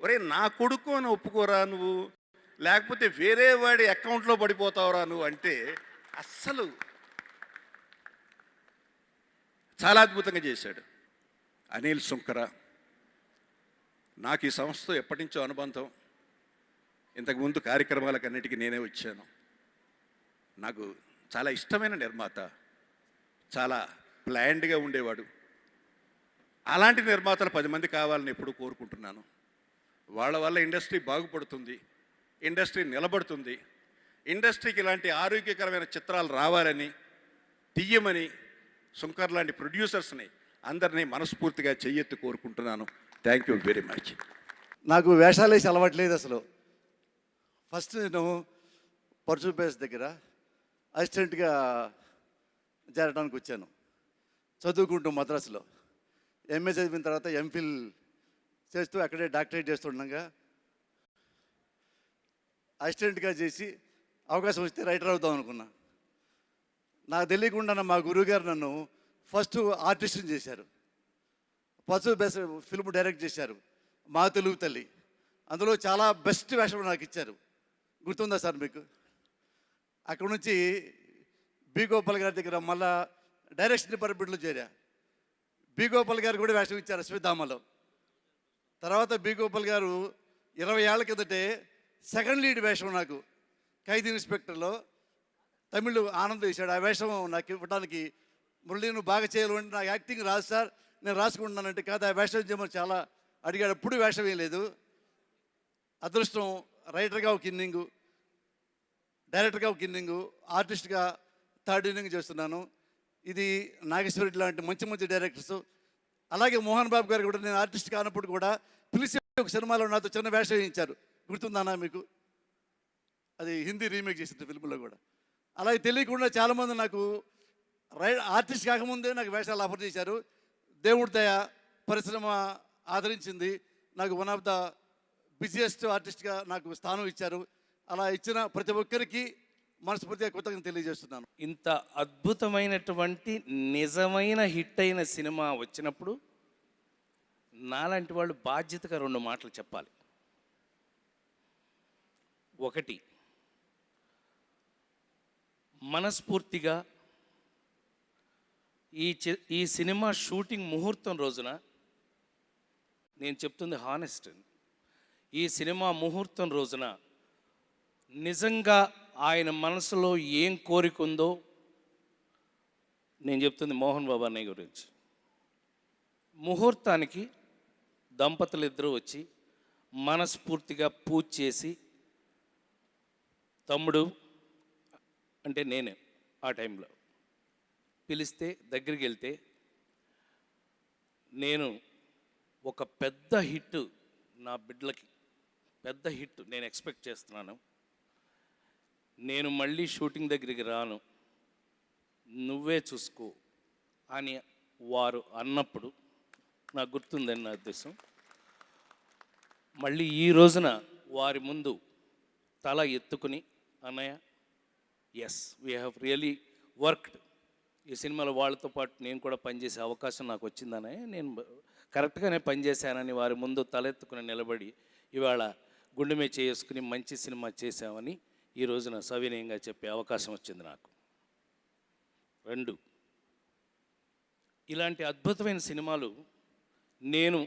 ఒరే నా కొడుకు అని ఒప్పుకోరా నువ్వు, లేకపోతే వేరే వాడి అకౌంట్లో పడిపోతావురా నువ్వు అంటే అస్సలు చాలా అద్భుతంగా చేశాడు. అనిల్ సుంకర, నాకు ఈ సంస్థతో ఎప్పటి నుంచో అనుబంధం. ఇంతకుముందు కార్యక్రమాలకన్నిటికీ నేనే వచ్చాను. నాకు చాలా ఇష్టమైన నిర్మాత, చాలా ప్లాన్డ్గా ఉండేవాడు. అలాంటి నిర్మాతలు 10 మంది కావాలని ఎప్పుడూ కోరుకుంటున్నాను. వాళ్ళ వల్ల ఇండస్ట్రీ బాగుపడుతుంది, ఇండస్ట్రీ నిలబడుతుంది. ఇండస్ట్రీకి ఇలాంటి ఆరోగ్యకరమైన చిత్రాలు రావాలని, తీయమని శంకర్ లాంటి ప్రొడ్యూసర్స్ని అందరినీ మనస్ఫూర్తిగా చెయ్యెత్తి కోరుకుంటున్నాను. Thank you very much. నాకు వేషాలు వేసి అలవాట్లేదు అసలు. ఫస్ట్ నేను పర్చూ బేస్ దగ్గర అసిస్టెంట్గా చేరడానికి వచ్చాను, చదువుకుంటూ మద్రాసులో. ఎంఏ చదివిన తర్వాత ఎంఫిల్ చేస్తూ అక్కడే డాక్టరేట్ చేస్తుండగా అసిస్టెంట్గా చేసి అవకాశం వస్తే రైటర్ అవుదాం అనుకున్నా. నాకు తెలియకుండా మా గురువుగారు నన్ను ఫస్ట్ ఆర్టిస్ట్ని చేశారు. పర్చూ బేస్ ఫిల్మ్ డైరెక్ట్ చేశారు, మా తెలుగు తల్లి. అందులో చాలా బెస్ట్ వేషం నాకు ఇచ్చారు. గుర్తుందా సార్ మీకు? అక్కడ నుంచి బి గోపాల్ గారి దగ్గర మళ్ళా డైరెక్షన్ డిపార్ట్మెంట్లో చేరా. బి గోపాల్ గారు కూడా వేషం ఇచ్చారు శ్వేతామలో. తర్వాత బి గోపాల్ గారు 20 ఏళ్ల కిందటే సెకండ్ లీడ్ వేషం నాకు ఖైదీ ఇన్స్పెక్టర్లో తమిళ్ ఆనంద్ వేశాడు. ఆ వేషం నాకు ఇవ్వడానికి, మురళి నువ్వు బాగా చేయాలంటే నాకు యాక్టింగ్ రాదు సార్, నేను రాసుకుంటున్నానంటే కాదు ఆ వేషం చేయమని చాలా అడిగాడు. ఎప్పుడు వేషం వేయలేదు. అదృష్టం, రైటర్గా ఒక ఇన్నింగు, డైరెక్టర్గా ఒక ఇన్నింగు, ఆర్టిస్ట్గా థర్డ్ ఇన్నింగ్ చేస్తున్నాను. ఇది నాగేశ్వరి లాంటి మంచి మంచి డైరెక్టర్స్, అలాగే మోహన్ బాబు గారు కూడా నేను ఆర్టిస్ట్ కానప్పుడు కూడా పిలిచి ఒక సినిమాలో నాతో చిన్న వేషం వేయించారు. గుర్తుందానా మీకు? అది హిందీ రీమేక్ చేసిన ఫిల్మ్లో కూడా. అలాగే తెలియకుండా చాలామంది నాకు ఆర్టిస్ట్ కాకముందే నాకు వేషాలు ఆఫర్ చేశారు. దేవుడి దయ, పరిశ్రమ ఆదరించింది. నాకు వన్ ఆఫ్ ద బిజియెస్ట్ ఆర్టిస్ట్గా నాకు స్థానం ఇచ్చారు. అలా ఇచ్చిన ప్రతి ఒక్కరికి మనస్ఫూర్తిగా కృతజ్ఞతలు తెలియజేస్తున్నాను. ఇంత అద్భుతమైనటువంటి నిజమైన హిట్ అయిన సినిమా వచ్చినప్పుడు నాలాంటి వాళ్ళు బాధ్యతగా 2 మాటలు చెప్పాలి. ఒకటి, మనస్ఫూర్తిగా ఈ సినిమా షూటింగ్ ముహూర్తం రోజున, నేను చెప్తుంది హానెస్ట్, ఈ సినిమా ముహూర్తం రోజున నిజంగా ఆయన మనసులో ఏం కోరిక ఉందో, నేను చెప్తుంది మోహన్ బాబు అన్నయ్య గురించి. ముహూర్తానికి దంపతులు ఇద్దరు వచ్చి మనస్ఫూర్తిగా పూజ చేసి, తమ్ముడు అంటే నేనే ఆ టైంలో పిలిస్తే దగ్గరికి వెళ్తే, నేను ఒక పెద్ద హిట్, నా బిడ్డలకి పెద్ద హిట్ నేను ఎక్స్పెక్ట్ చేస్తున్నాను, నేను మళ్ళీ షూటింగ్ దగ్గరికి రాను, నువ్వే చూసుకో అని వారు అన్నప్పుడు నాకు గుర్తుందని నా ఉద్దేశం. మళ్ళీ ఈ రోజున వారి ముందు తల ఎత్తుకుని, అన్నయ్య yes we have really worked, ఈ సినిమాలో వాళ్ళతో పాటు నేను కూడా పనిచేసే అవకాశం నాకు వచ్చిందన్నయ్య, నేను కరెక్ట్గానే పనిచేశానని వారి ముందు తలెత్తుకుని నిలబడి ఇవాళ గుండె మీద చేసుకుని మంచి సినిమా చేశామని ఈ రోజున సవినయంగా చెప్పే అవకాశం వచ్చింది నాకు. 2, ఇలాంటి అద్భుతమైన సినిమాలు నేను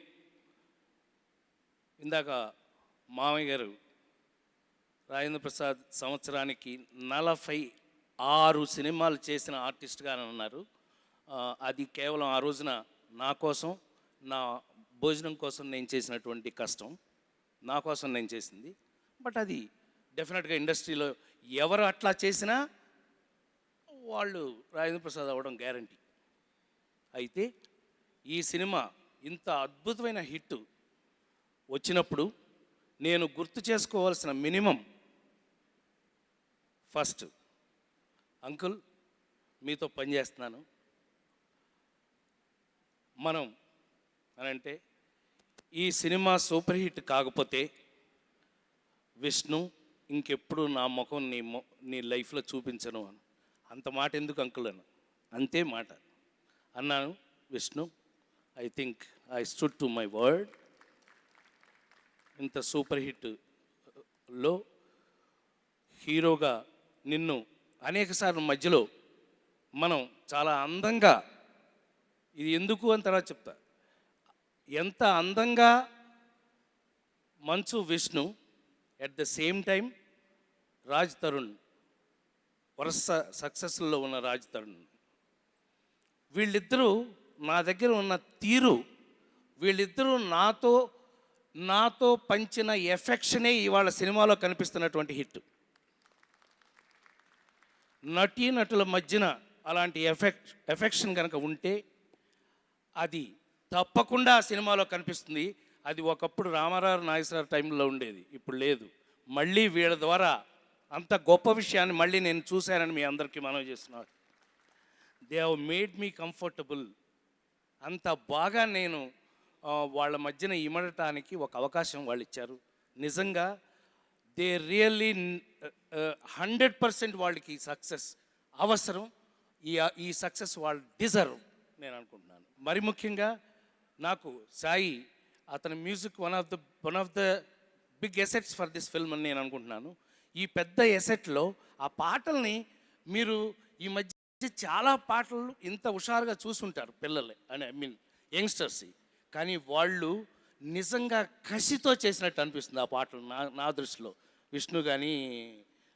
ఇందాక మామయ్య గారు రాజేంద్ర ప్రసాద్ సంవత్సరానికి 46 సినిమాలు చేసిన ఆర్టిస్ట్గా అన్నారు. అది కేవలం ఆ రోజున నా కోసం, నా భోజనం కోసం నేను చేసినటువంటి కష్టం, నా కోసం నేను చేసింది. బట్ అది డెఫినెట్గా ఇండస్ట్రీలో ఎవరు అట్లా చేసినా వాళ్ళు రాజేంద్ర ప్రసాద్ అవ్వడం గ్యారంటీ. అయితే ఈ సినిమా ఇంత అద్భుతమైన హిట్ వచ్చినప్పుడు నేను గుర్తు చేసుకోవాల్సిన మినిమం, ఫస్ట్ అంకుల్ మీతో పనిచేస్తున్నాను, మనం అని అంటే ఈ సినిమా సూపర్ హిట్ కాకపోతే విష్ణు ఇంకెప్పుడు నా ముఖం నీ లైఫ్లో చూపించను అని. అంత మాట ఎందుకు అంకుల్ అని అంతే మాట అన్నాను. Vishnu, I think I stood to my word. ఇంత సూపర్ హిట్లో హీరోగా నిన్ను అనేకసార్లు మధ్యలో మనం చాలా అందంగా, ఇది ఎందుకు అని తర్వాత చెప్తా, ఎంత అందంగా Manchu Vishnu, at the same time Raj Tarun, వరుస సక్సెస్లో ఉన్న రాజ్ తరుణ్, వీళ్ళిద్దరూ నా దగ్గర ఉన్న తీరు, వీళ్ళిద్దరూ నాతో పంచిన ఎఫెక్షనే ఇవాళ సినిమాలో కనిపిస్తున్నటువంటి హిట్. నటీనటుల మధ్యన అలాంటి ఎఫెక్షన్ కనుక ఉంటే అది తప్పకుండా ఆ సినిమాలో కనిపిస్తుంది. అది ఒకప్పుడు రామారావు నాగేశ్వరరావు టైంలో ఉండేది, ఇప్పుడు లేదు. మళ్ళీ వీళ్ళ ద్వారా అంత గొప్ప విషయాన్ని మళ్ళీ నేను చూశానని మీ అందరికీ మనవి చేస్తున్నాను. They have made me comfortable. అంత బాగా నేను వాళ్ళ మధ్యన ఇమడటానికి ఒక అవకాశం వాళ్ళు ఇచ్చారు. నిజంగా దే రియల్లీ 100% వాళ్ళకి సక్సెస్ అవసరం. ఈ సక్సెస్ వాళ్ళు డిజర్వ్ నేను అనుకుంటున్నాను. మరి ముఖ్యంగా నాకు సాయి, అతని music one of the big assets for this film అని నేను అనుకుంటున్నాను. ఈ పెద్ద ఎసెట్లో ఆ పాటల్ని మీరు ఈ మధ్య చాలా పాటలు ఇంత హుషారుగా చూసుంటారు పిల్లలు అని, ఐ మీన్ యంగ్స్టర్స్. కానీ వాళ్ళు నిజంగా కసితో చేసినట్టు అనిపిస్తుంది ఆ పాటలు. నా దృష్టిలో విష్ణు కానీ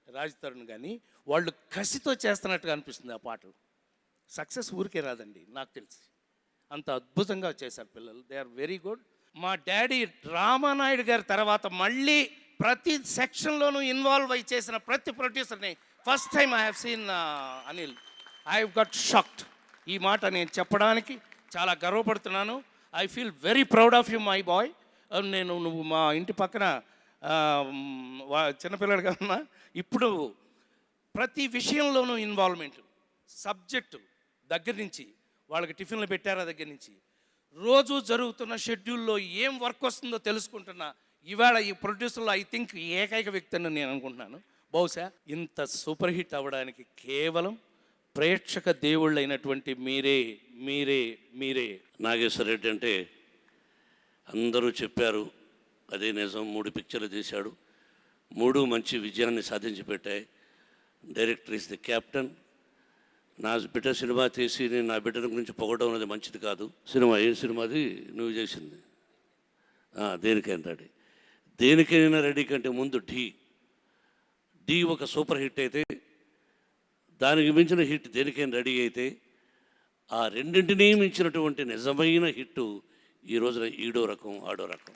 రాజ్ తరుణ్ కానీ వాళ్ళు కసితో చేస్తున్నట్టుగా అనిపిస్తుంది ఆ పాటలు. సక్సెస్ ఊరికే రాదండి, నాకు తెలిసి అంత అద్భుతంగా చేశారు పిల్లలు. They are very good. మా డాడీ రామానాయుడు గారి తర్వాత మళ్ళీ ప్రతి సెక్షన్లోనూ ఇన్వాల్వ్ అయి చేసిన ప్రతి ప్రొడ్యూసర్ని first time I have seen Anil. I have got shocked. ఈ మాట నేను చెప్పడానికి చాలా గర్వపడుతున్నాను. I feel very proud of you my boy. నువ్వు మా ఇంటి పక్కన చిన్నపిల్లడిగా ఉన్నా, ఇప్పుడు ప్రతి విషయంలోనూ ఇన్వాల్వ్మెంట్, సబ్జెక్టు దగ్గర నుంచి, వాళ్ళకి టిఫిన్లు పెట్టారా దగ్గర నుంచి, రోజు జరుగుతున్న షెడ్యూల్లో ఏం వర్క్ వస్తుందో తెలుసుకుంటున్నా. ఇవాళ ఈ ప్రొడ్యూసర్లో ఐ థింక్ ఏకైక వ్యక్తి అని నేను అనుకుంటున్నాను. బహుశా ఇంత సూపర్ హిట్ అవ్వడానికి కేవలం ప్రేక్షక దేవుళ్ళైనటువంటి మీరే. నాగేశ్వర రెడ్డి అంటే అందరూ చెప్పారు, అదే నిజం. 3 పిక్చర్లు తీశాడు, 3 మంచి విజయాన్ని సాధించి పెట్టాయి. Director is the captain. నా బిడ్డ సినిమా తీసి నేను నా బిడ్డల గురించి పొగడం అనేది మంచిది కాదు. ఏం సినిమాది నువ్వు చేసింది? దేనికైనా రెడీ. దేనికైనా రెడీ కంటే ముందు ఢీ ఒక సూపర్ హిట్ అయితే, దానికి మించిన హిట్ దేనికైనా రెడీ అయితే, ఆ రెండింటినీ మించినటువంటి నిజమైన హిట్టు ఈ రోజున ఈడో రకం ఆడో రకం.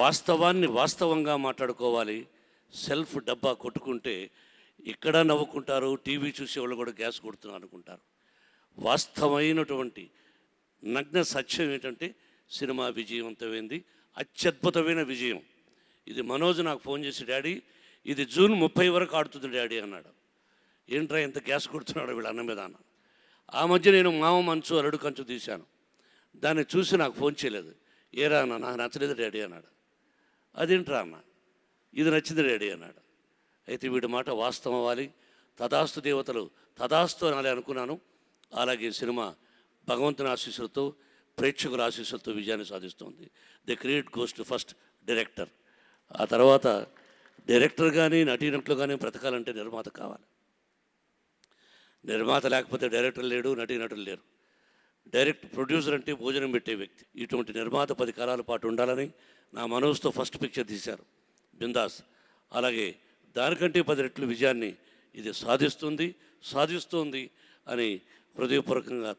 వాస్తవాన్ని వాస్తవంగా మాట్లాడుకోవాలి. సెల్ఫ్ డబ్బా కొట్టుకుంటే ఇక్కడ నవ్వుకుంటారు, టీవీ చూసేవాళ్ళు కూడా గ్యాస్ కొడుతున్నారు అనుకుంటారు. వాస్తవమైనటువంటి నగ్న సత్యం ఏంటంటే సినిమా విజయవంతమైంది, అత్యద్భుతమైన విజయం. ఇది మనోజ్ నాకు ఫోన్ చేసి, డాడీ ఇది జూన్ 30 వరకు ఆడుతుంది డాడీ అన్నాడు. ఏంట్రా ఎంత గ్యాస్ కొడుతున్నాడు వీళ్ళ అన్న మీద అన్న. ఆ మధ్య నేను మామ మంచు అరడు కంచు తీశాను, దాన్ని చూసి నాకు ఫోన్ చేయలేదు. ఏరా అన్న, నాకు నచ్చలేదు డాడీ అన్నాడు. అదేంట్రా అన్న, ఇది నచ్చింది డాడీ అన్నాడు. అయితే వీడి మాట వాస్తవం అవ్వాలి, తదాస్తు దేవతలు తదాస్తు అనాలి అనుకున్నాను. అలాగే సినిమా భగవంతుని ఆశీస్సులతో, ప్రేక్షకుల ఆశీస్సులతో విజయాన్ని సాధిస్తుంది. The credit goes to first director. ఆ తర్వాత డైరెక్టర్ కానీ నటీనటులు కానీ బ్రతకాలంటే నిర్మాత కావాలి. నిర్మాత లేకపోతే డైరెక్టర్ లేడు, నటీనటులు లేరు. ప్రొడ్యూసర్ అంటే భోజనం పెట్టే వ్యక్తి. ఇటువంటి నిర్మాత 10 కాలాల పాటు ఉండాలని నా మనోజ్తో ఫస్ట్ పిక్చర్ తీశారు బిందాస్. అలాగే దానికంటే 10 రెట్లు విజయాన్ని ఇది సాధిస్తుంది అని హృదయపూర్వకంగా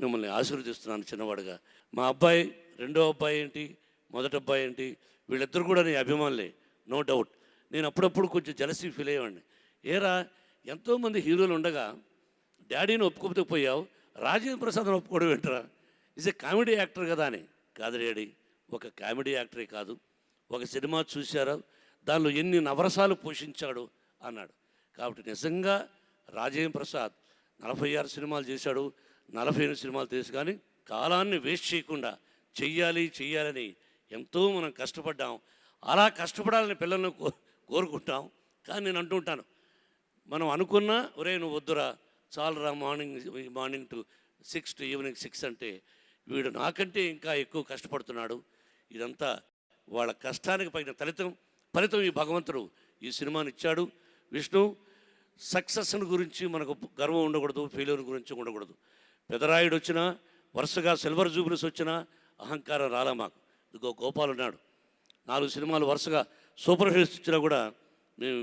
మిమ్మల్ని ఆశీర్వదిస్తున్నాను చిన్నవాడుగా. మా అబ్బాయి, రెండో అబ్బాయి ఏంటి, మొదటి అబ్బాయి ఏంటి, వీళ్ళిద్దరు కూడా నీ అభిమానులే, నో డౌట్. నేను అప్పుడప్పుడు కొంచెం జలసీ ఫీల్ అయ్యేవాడిని. ఏరా ఎంతోమంది హీరోలు ఉండగా డాడీని ఒప్పుకోకపోయావు, రాజేంద్ర ప్రసాద్ని ఒప్పుకోవడం ఏంటరా, ఈజ్ ఏ కామెడీ యాక్టర్ కదా అని. కాదు డాడీ, ఒక కామెడీ యాక్టరే కాదు, ఒక సినిమా చూశారా దానిలో ఎన్ని నవరసాలు పోషించాడు అన్నాడు. కాబట్టి నిజంగా రాజేంద్ర ప్రసాద్ 46 సినిమాలు చేశాడు, 48 సినిమాలు తీసి కానీ కాలాన్ని వేస్ట్ చేయకుండా చెయ్యాలని ఎంతో మనం కష్టపడ్డాం. అలా కష్టపడాలని పిల్లల్ని కోరుకుంటాం. కానీ నేను అంటూ ఉంటాను, మనం అనుకున్నా ఒరే నువ్వు వద్దురా చాలరా మార్నింగ్ టు 6 to ఈవినింగ్ 6 అంటే వీడు నాకంటే ఇంకా ఎక్కువ కష్టపడుతున్నాడు. ఇదంతా వాళ్ళ కష్టానికి పైన ఫలితం ఈ భగవంతుడు ఈ సినిమాని ఇచ్చాడు. విష్ణు, సక్సెస్ని గురించి మనకు గర్వం ఉండకూడదు, ఫెయిల్యూర్ గురించి ఉండకూడదు. పెదరాయుడు వచ్చినా, వరుసగా సిల్వర్ జూబిలీస్ వచ్చినా అహంకారం రాలా మాకు. ఇదిగో గోపాల్ ఉన్నాడు, 4 సినిమాలు వరుసగా సూపర్ హిట్స్ ఇచ్చినా కూడా మేము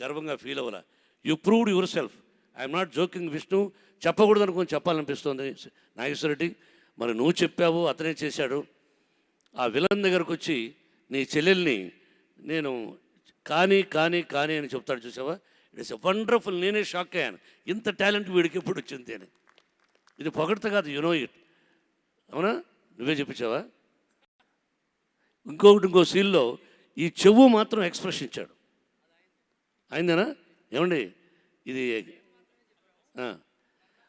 గర్వంగా ఫీల్ అవ్వాల. You proved yourself. I'm not joking Vishnu. చెప్పకూడదు అనుకుని చెప్పాలనిపిస్తుంది నాగేశ్వరరెడ్డి. మరి నువ్వు చెప్పావు, అతనే చేశాడు. ఆ విలన్ దగ్గరకు వచ్చి నీ చెల్లెల్ని నేను కానీ అని చెప్తాడు చూసావా, ఇట్స్ ఎ వండర్ఫుల్. నేనే షాక్ అయ్యాను, ఇంత టాలెంట్ వీడికి ఎప్పుడు వచ్చింది అని. ఇది పొగడత కాదు, యు నో ఇట్. అవునా, నువ్వే చెప్పించావా? ఇంకో సీన్లో ఈ చెవు మాత్రం ఎక్స్ప్రెషన్ ఇచ్చాడు. అయిందేనా ఏమండి? ఇది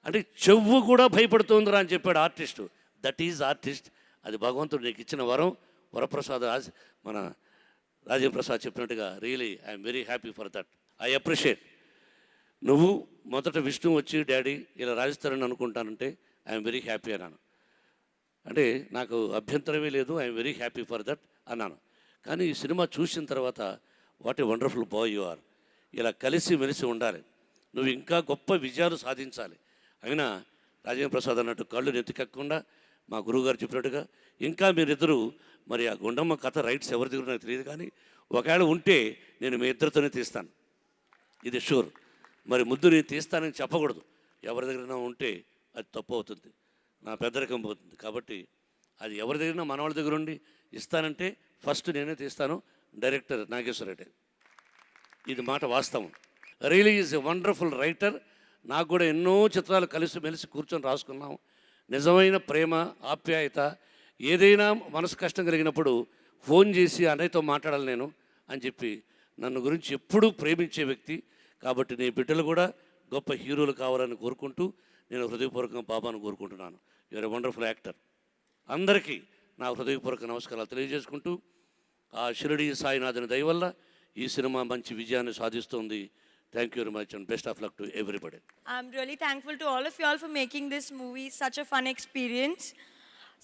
అంటే చెవు కూడా భయపడుతుందిరా అని చెప్పాడు ఆర్టిస్టు. That is artist. అది భగవంతుడు నీకు ఇచ్చిన వరం. వరప్రసాద్ మన రాజేంద్ర ప్రసాద్ చెప్పినట్టుగా really I'm very happy for that. I appreciate. నువ్వు మొదట విష్ణు వచ్చి డాడీ ఇలా రాజిస్తారని అనుకుంటానంటే ఐఎమ్ వెరీ హ్యాపీ అన్నాను. అంటే నాకు అభ్యంతరమే లేదు, I'm very happy for that అన్నాను. కానీ ఈ సినిమా చూసిన తర్వాత what a wonderful boy you are. ఇలా కలిసి మెలిసి ఉండాలి, నువ్వు ఇంకా గొప్ప విజయాలు సాధించాలి. అయినా రాజేంద్ర ప్రసాద్ అన్నట్టు కళ్ళు నెత్తికెక్కకుండా మా గురువుగారు చెప్పినట్టుగా ఇంకా మీరిద్దరూ మరి ఆ గుండమ్మ కథ రైట్స్ ఎవరి దగ్గర నాకు తెలియదు, కానీ ఒకవేళ ఉంటే నేను మీ ఇద్దరితోనే తీస్తాను, ఇది షూర్. మరి ముద్దు నేను తీస్తానని చెప్పకూడదు, ఎవరి దగ్గరైనా ఉంటే అది తప్పు అవుతుంది, నా పెద్దరికం పోతుంది. కాబట్టి అది ఎవరి దగ్గరైనా మన వాళ్ళ దగ్గర ఉండి ఇస్తానంటే ఫస్ట్ నేనే తీస్తాను, డైరెక్టర్ నాగేశ్వరరెడ్డి. ఇది మాట వాస్తవం. Really is a wonderful writer. నాకు కూడా ఎన్నో చిత్రాలు కలిసి మెలిసి కూర్చొని రాసుకున్నాం. నిజమైన ప్రేమ, ఆప్యాయత, ఏదైనా మనసు కష్టం కలిగినప్పుడు ఫోన్ చేసి అన్నయ్యతో మాట్లాడాలి నేను అని చెప్పి నన్ను గురించి ఎప్పుడూ ప్రేమించే వ్యక్తి. కాబట్టి నీ బిడ్డలు కూడా గొప్ప హీరోలు కావాలని కోరుకుంటూ నేను హృదయపూర్వకంగా బాబాను కోరుకుంటున్నాను. You're a wonderful actor. అందరికీ నా హృదయపూర్వక నమస్కారాలు తెలియజేసుకుంటూ ఆ షిరిడి సాయినాథుని దయ వల్ల ఈ సినిమా మంచి విజయాన్ని సాధిస్తుంది. Thank you very much and best of luck to everybody. I'm really thankful to all of you all for making this movie such a fun experience.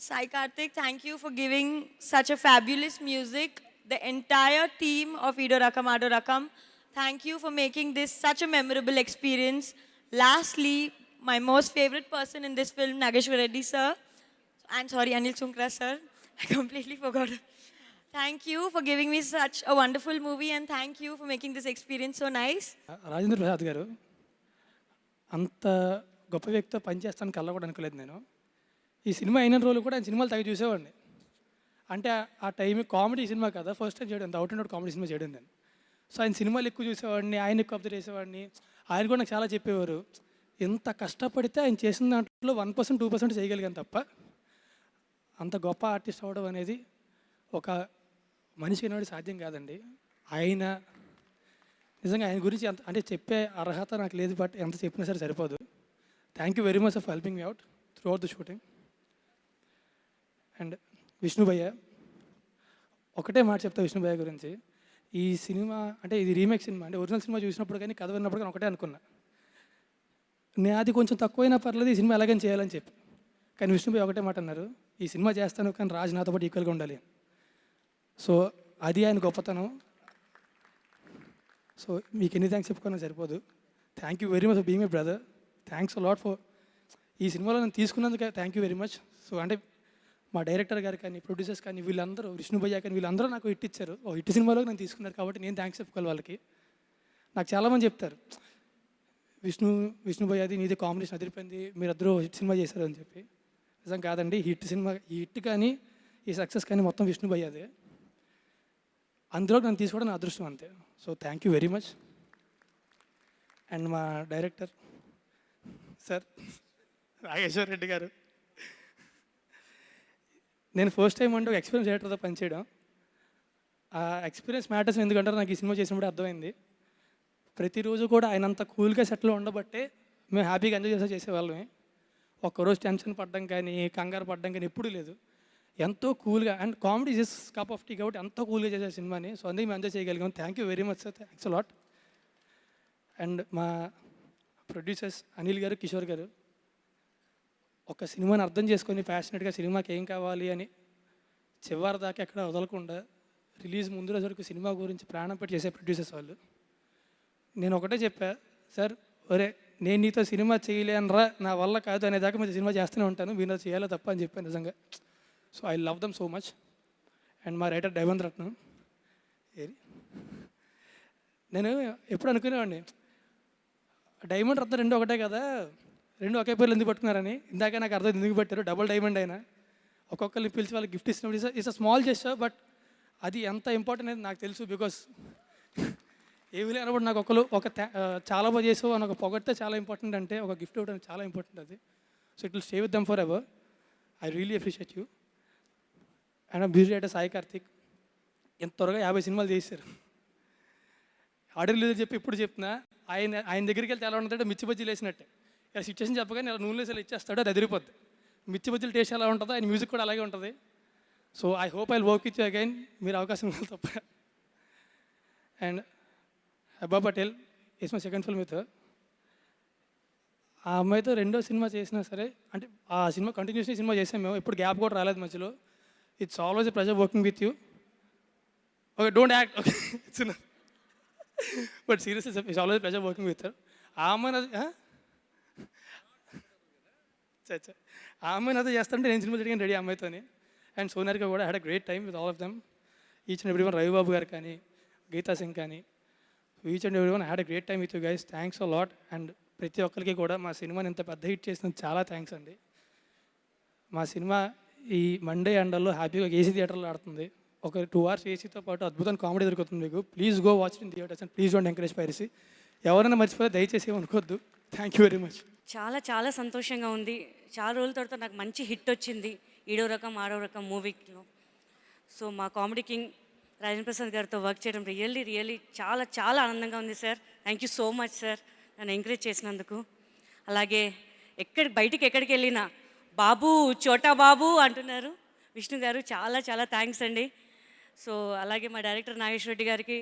Sai Karthik, thank you for giving such a fabulous music. The entire team of Ido Rakam Ado Rakam, thank you for making this such a memorable experience. Lastly, my most favorite person in this film, Nageshwar Reddy sir. I'm sorry, Anil Sunkra sir. I completely forgot. Thank you for giving me such a wonderful movie and thank you for making this experience so nice. Rajendra Prasad గారు అంత గొప్ప వ్యక్తితో పనిచేస్తాను కల్లా కూడా అనుకోలేదు నేను. ఈ సినిమా అయిన రోజులు కూడా ఆయన సినిమాలు తగ్గి చూసేవాడిని. అంటే ఆ టైం కామెడీ సినిమా కదా, ఫస్ట్ టైం చేయడం, out and out comedy cinema చేయడం నేను. సో ఆయన సినిమాలు ఎక్కువ చూసేవాడిని, ఆయన ఎక్కువ అబ్జర్వ్ చేసేవాడిని. ఆయన కూడా నాకు చాలా చెప్పేవారు, ఎంత కష్టపడితే ఆయన చేసిన దాంట్లో 1% 2% చేయగలిగాను తప్ప అంత గొప్ప ఆర్టిస్ట్ అవ్వడం అనేది ఒక మనిషి అనేవాడు సాధ్యం కాదండి. ఆయన నిజంగా ఆయన గురించి అంటే చెప్పే అర్హత నాకు లేదు, బట్ ఎంత చెప్పినా సరే సరిపోదు. Thank you very much for helping me out through out the shooting. And Vishnu భయ్య, ఒకటే మాట చెప్తా విష్ణు భయ్య గురించి. ఈ సినిమా అంటే ఇది రీమేక్ సినిమా, అంటే ఒరిజినల్ సినిమా చూసినప్పుడు కానీ కథ విన్నప్పుడు కానీ ఒకటే అనుకున్నా, అది కొంచెం తక్కువైనా పర్లేదు ఈ సినిమా ఎలాగని చేయాలని చెప్పి. కానీ విష్ణు భయ్య ఒకటే మాట అన్నారు, ఈ సినిమా చేస్తాను కానీ రాజు నాతో పాటు ఈక్వల్గా ఉండాలి. సో అది ఆయన గొప్పతనం. సో మీకు ఎన్ని థ్యాంక్స్ చెప్పుకున్నా సరిపోదు. Thank you very much for being my brother. Thanks lot for ఈ సినిమాలో నేను తీసుకున్నందుకు thank you very much. So అంటే మా డైరెక్టర్ గారు కానీ, ప్రొడ్యూసర్స్ కానీ, వీళ్ళందరూ, విష్ణు భయ్య కానీ, వీళ్ళందరూ నాకు హిట్ ఇచ్చారు. హిట్ సినిమాలో నేను తీసుకున్నారు కాబట్టి నేను థ్యాంక్స్ చెప్పుకోవాలి వాళ్ళకి. నాకు చాలామంది చెప్తారు, విష్ణు భయ్య అది నీది కాంబినేషన్ అదిరిపోయింది, మీరిద్దరూ హిట్ సినిమా చేశారు అని చెప్పి. నిజం కాదండి, హిట్ సినిమా, ఈ హిట్ కానీ ఈ సక్సెస్ కానీ మొత్తం విష్ణు భయ్యదే. అందులో నన్ను తీసుకోవడం నా అదృష్టం అంతే. So thank you very much. And మా డైరెక్టర్ సార్ నాగేశ్వర్ రెడ్డి గారు, నేను ఫస్ట్ టైం అంటే ఒక ఎక్స్పీరియన్స్ డైరెక్టర్తో పనిచేయడం. ఆ ఎక్స్పీరియన్స్ మ్యాటర్స్ ఎందుకంటారో నాకు ఈ సినిమా చేసినప్పుడు అర్థమైంది. ప్రతిరోజు కూడా ఆయన అంత కూల్గా సెట్లో ఉండబట్టే మేము హ్యాపీగా ఎంజాయ్ చేసేవాళ్ళమే. ఒక్కరోజు టెన్షన్ పడ్డం కానీ కంగారు పడ్డం కానీ ఎప్పుడూ లేదు. ఎంతో కూల్గా and comedy just cup of tea కాబట్టి ఎంతో కూల్గా చేసే సినిమాని. సో అందుకే మేము ఎంజాయ్ చేయగలిగాం. Thank you very much sir, thanks lot. And మా ప్రొడ్యూసర్స్ అనిల్ గారు, కిషోర్ గారు ఒక సినిమాని అర్థం చేసుకొని ప్యాషనెట్గా సినిమాకి ఏం కావాలి అని చివరి దాకా ఎక్కడ వదలకుండా రిలీజ్ ముందు రోజు వరకు సినిమా గురించి ప్రాణం పెట్టి చేసే ప్రొడ్యూసర్స్ వాళ్ళు. నేను ఒకటే చెప్పా, సార్ ఒరే నేను నీతో సినిమా చేయలేనరా, నా వల్ల కాదు అనేదాకా మీరు సినిమా చేస్తూనే ఉంటాను, మీరు నాతో చేయాలో తప్ప అని చెప్పాను నిజంగా. So I love them so much. And మా రైటర్ డైమండ్ రత్నం, నేను ఎప్పుడు అనుకునేవాడిని డైమండ్ రత్నం రెండు ఒకటే కదా, రెండు ఒకే పేర్లు ఎందుకు పట్టుకున్నారని. ఇందాక నాకు అర్థం ఎందుకు పెట్టారు, డబుల్ డైమండ్ అయినా ఒక్కొక్కరిని పిలిచి వాళ్ళకి గిఫ్ట్ ఇచ్చినప్పుడు it's a small gesture, but అది ఎంత ఇంపార్టెంట్ అనేది నాకు తెలుసు. బికాస్ ఏమి లేనప్పుడు నాకు ఒకరు చాలా బాగా చేసావు అని ఒక పొగడితే చాలా ఇంపార్టెంట్, అంటే ఒక గిఫ్ట్ ఇవ్వడం చాలా ఇంపార్టెంట్ అది. So it will stay with them for ever. I really appreciate you. And music director Sai Karthik ఎంత త్వరగా 50 సినిమాలు చేశారు. ఆర్డర్ లేదని చెప్పి ఇప్పుడు చెప్తున్నా, ఆయన దగ్గరికి వెళ్తే ఎలా ఉంటుందంటే మిర్చి బజ్జీలు వేసినట్టే. ఇలా సిచ్యువేషన్ చెప్పగానే ఇలా నూనెలో వేసి ఇచ్చేస్తాడు, అది అదిరిపోద్ది. మిర్చి బజ్జీలు టేస్ట్ ఎలా ఉంటుందో ఆయన మ్యూజిక్ కూడా అలాగే ఉంటుంది. So I hope I work with you again, మీరు అవకాశం ఇవ్వాలి తప్ప. And Heba Patel is my second film with. ఆ అమ్మాయితో రెండో సినిమా చేసినా సరే, అంటే ఆ సినిమా కంటిన్యూస్గా సినిమా చేసాం మేము, ఎప్పుడు గ్యాప్ కూడా రాలేదు మధ్యలో. It's always a pleasure working with you. Okay, don't act, okay but seriously it's always pleasure working with. ఆ అమ్మాయిని ఆ అమ్మాయిని అదే చేస్తుంటే నేను సినిమా చేయడానికి రెడీ అమ్మాయితోని. అండ్ సోనారిక కూడా had a great time with all of them. Each and every one, Ravibabu గారు కానీ, గీతా సింగ్ కానీ, each and every one had a great time with you guys. Thanks a lot. And ప్రతి ఒక్కరికి కూడా మా సినిమాని ఇంత పెద్ద హిట్ చేసినందుకు చాలా థ్యాంక్స్ అండి. మా సినిమా ఈ మండే ఎండల్లో హ్యాపీగా ఏసీ థియేటర్లో ఆడుతుంది. ఒక 2 hours ఏసీతో పాటు అద్భుతమైన కామెడీ దొరుకుతుంది మీకు. Please go watch in theatres and please don't encourage piracy. ఎవరైనా మర్చిపోతే దయచేసి ఏమనుకోవద్దు. Thank you very much. చాలా చాలా సంతోషంగా ఉంది. చాలా రోజుల తర్వాత నాకు మంచి హిట్ వచ్చింది ఈడో రకం ఆరో రకం మూవీలో. సో మా కామెడీ కింగ్ రాజేంద్ర ప్రసాద్ గారితో వర్క్ చేయడం రియల్లీ చాలా చాలా ఆనందంగా ఉంది sir. Thank you so much sir నన్ను ఎంకరేజ్ చేసినందుకు. అలాగే బయటికి ఎక్కడికి వెళ్ళినా బాబు చోటా బాబు అంటున్నారు విష్ణు గారు, చాలా చాలా థ్యాంక్స్ అండి. సో అలాగే మా డైరెక్టర్ నాగేశ్వర రెడ్డి గారికి,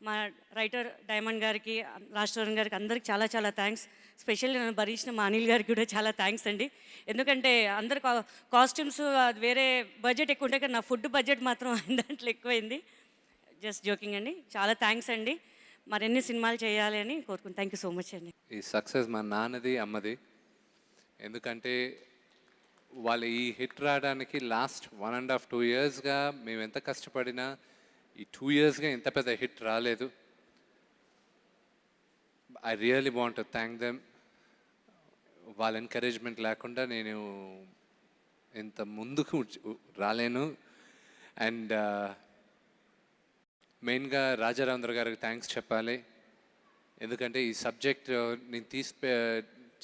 మా రైటర్ డైమండ్ గారికి, రాజేశ్వరన్ గారికి, అందరికి చాలా చాలా థ్యాంక్స్. స్పెషల్లీ నన్ను భరించిన మా అనిల్ గారికి కూడా చాలా థ్యాంక్స్ అండి. ఎందుకంటే అందరు కాస్ట్యూమ్స్ వేరే బడ్జెట్ ఎక్కువ ఉంటాయి, కానీ నా ఫుడ్ బడ్జెట్ మాత్రం దాంట్లో ఎక్కువైంది. జస్ట్ జోకింగ్ అండి. చాలా థ్యాంక్స్ అండి. మరిన్ని సినిమాలు చేయాలి అని కోరుకుంటాను. థ్యాంక్ యూ సో మచ్ అండి. ఈ సక్సెస్ మా నాన్నది అమ్మది. ఎందుకంటే వాళ్ళు ఈ హిట్ రావడానికి లాస్ట్ 1.5 2 yearsగా మేము ఎంత కష్టపడినా ఈ 2 yearsగా ఇంత పెద్ద హిట్ రాలేదు. I really want to thank them. వాళ్ళ ఎంకరేజ్మెంట్ లేకుండా నేను ఇంత ముందుకు రాలేను. అండ్ మెయిన్గా రాజారాంధ్ర గారికి థ్యాంక్స్ చెప్పాలి. ఎందుకంటే ఈ సబ్జెక్ట్ నేను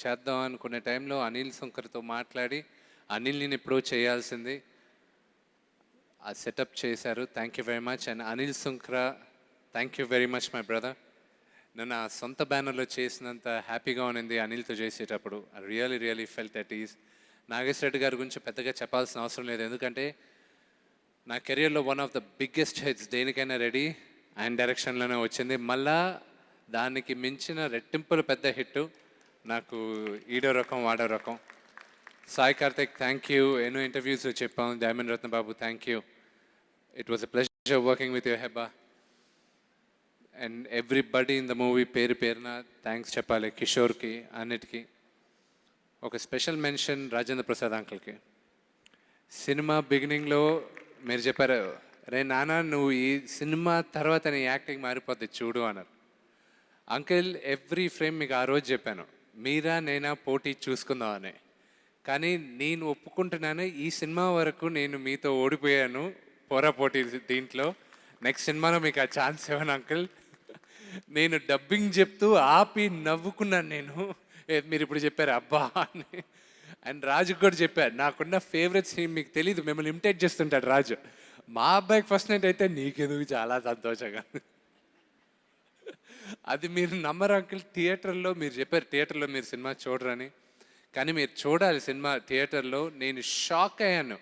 చేద్దాం అనుకునే టైంలో అనిల్ శంకర్తో మాట్లాడి అనిల్ నేను ఎప్పుడో చేయాల్సింది ఆ సెటప్ చేశారు. Thank you very much. And Anil Shankar, thank you very much my brother. నన్ను ఆ సొంత బ్యానర్లో చేసినంత హ్యాపీగా ఉన్నింది అనిల్తో చేసేటప్పుడు. I really felt at is. Nageswara Reddy గారి గురించి పెద్దగా చెప్పాల్సిన అవసరం లేదు, ఎందుకంటే నా కెరియర్లో one of the biggest hits దేనికైనా రెడీ ఆయన డైరెక్షన్లోనే వచ్చింది. మళ్ళా దానికి మించిన రెట్టింపులు పెద్ద హిట్ నాకు ఈడో రకం వాడో రకం. Sai Karthik thank you. ఎన్నో ఇంటర్వ్యూస్లో చెప్పాం. Diamond Ratna Babu thank you. It was a pleasure working with you Heba. And everybody in the movie పేరున థ్యాంక్స్ చెప్పాలి. కిషోర్కి, అన్నిటికీ. ఒక స్పెషల్ మెన్షన్ రాజేంద్ర ప్రసాద్ అంకుల్కి. సినిమా బిగినింగ్లో మీరు చెప్పారు, రే నాన్న నువ్వు ఈ సినిమా తర్వాత నీ యాక్టింగ్ మారిపోద్ది చూడు అన్నారు. అంకిల్ ఎవ్రీ ఫ్రేమ్ మీకు ఆ రోజు చెప్పాను, మీరా నేనా పోటీ చూసుకుందామని. కానీ నేను ఒప్పుకుంటున్నాను, ఈ సినిమా వరకు నేను మీతో ఓడిపోయాను పోటీ దీంట్లో. నెక్స్ట్ సినిమాలో మీకు ఆ ఛాన్స్ ఇవ్వను అంకిల్. నేను డబ్బింగ్ చెప్తూ ఆపి నవ్వుకున్నాను నేను. మీరు ఇప్పుడు చెప్పారు అబ్బా అని. అండ్ రాజుకు కూడా చెప్పారు, నాకున్న ఫేవరెట్ సీన్ మీకు తెలీదు, మిమ్మల్ని ఇమిటేట్ చేస్తుంటాడు రాజు. మా అబ్బాయికి ఫస్ట్ నైట్ అయితే నీకెందుకు చాలా సంతోషంగా. అది మీరు నమ్మరు అంకుల్. థియేటర్లో మీరు చెప్పారు థియేటర్లో మీరు సినిమా చూడరని, కానీ మీరు చూడాలి సినిమా థియేటర్లో. నేను షాక్ అయ్యాను.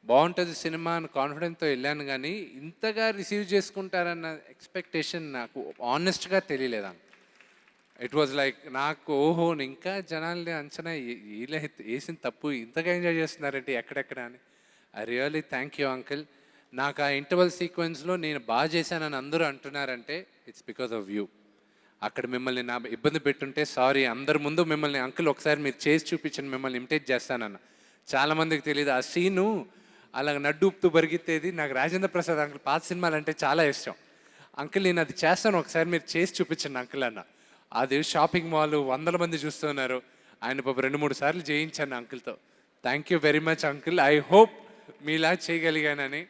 బాగుంటుంది సినిమా అని కాన్ఫిడెన్స్తో వెళ్ళాను, కానీ ఇంతగా రిసీవ్ చేసుకుంటారన్న ఎక్స్పెక్టేషన్ నాకు ఆనెస్ట్గా తెలియలేదు. ఇట్ వాజ్ లైక్ నాకు ఓహో ఇంకా జనాల్ని అంచనా ఇలా వేసిన తప్పు ఇంతగా ఎంజాయ్ చేస్తున్నారంటే ఎక్కడెక్కడ అని. I really thank you uncle. నాకు ఆ ఇంటర్వల్ సీక్వెన్స్లో నేను బాగా చేశానని అందరూ అంటున్నారంటే ఇట్స్ బికాస్ ఆఫ్ యూ. అక్కడ మిమ్మల్ని నా ఇబ్బంది పెట్టుంటే సారీ. అందరి ముందు మిమ్మల్ని అంకుల్ ఒకసారి మీరు చేసి చూపించండి, మిమ్మల్ని ఇమిటేట్ చేస్తానన్న. చాలామందికి తెలియదు ఆ సీను. అలా నడ్డు ఉప్పుతూ పరిగెత్తేది నాకు రాజేంద్ర ప్రసాద్ అంకుల్ పాత సినిమాలు అంటే చాలా ఇష్టం. అంకుల్ నేను అది చేస్తాను, ఒకసారి మీరు చేసి చూపించండి అంకుల్ అన్న. అది షాపింగ్ మాల్ 100 మంది చూస్తున్నారు. ఆయన 2-3 సార్లు చేయించాను అంకుల్తో. Thank you very much uncle. I hope మీలా చేయగలిగానని.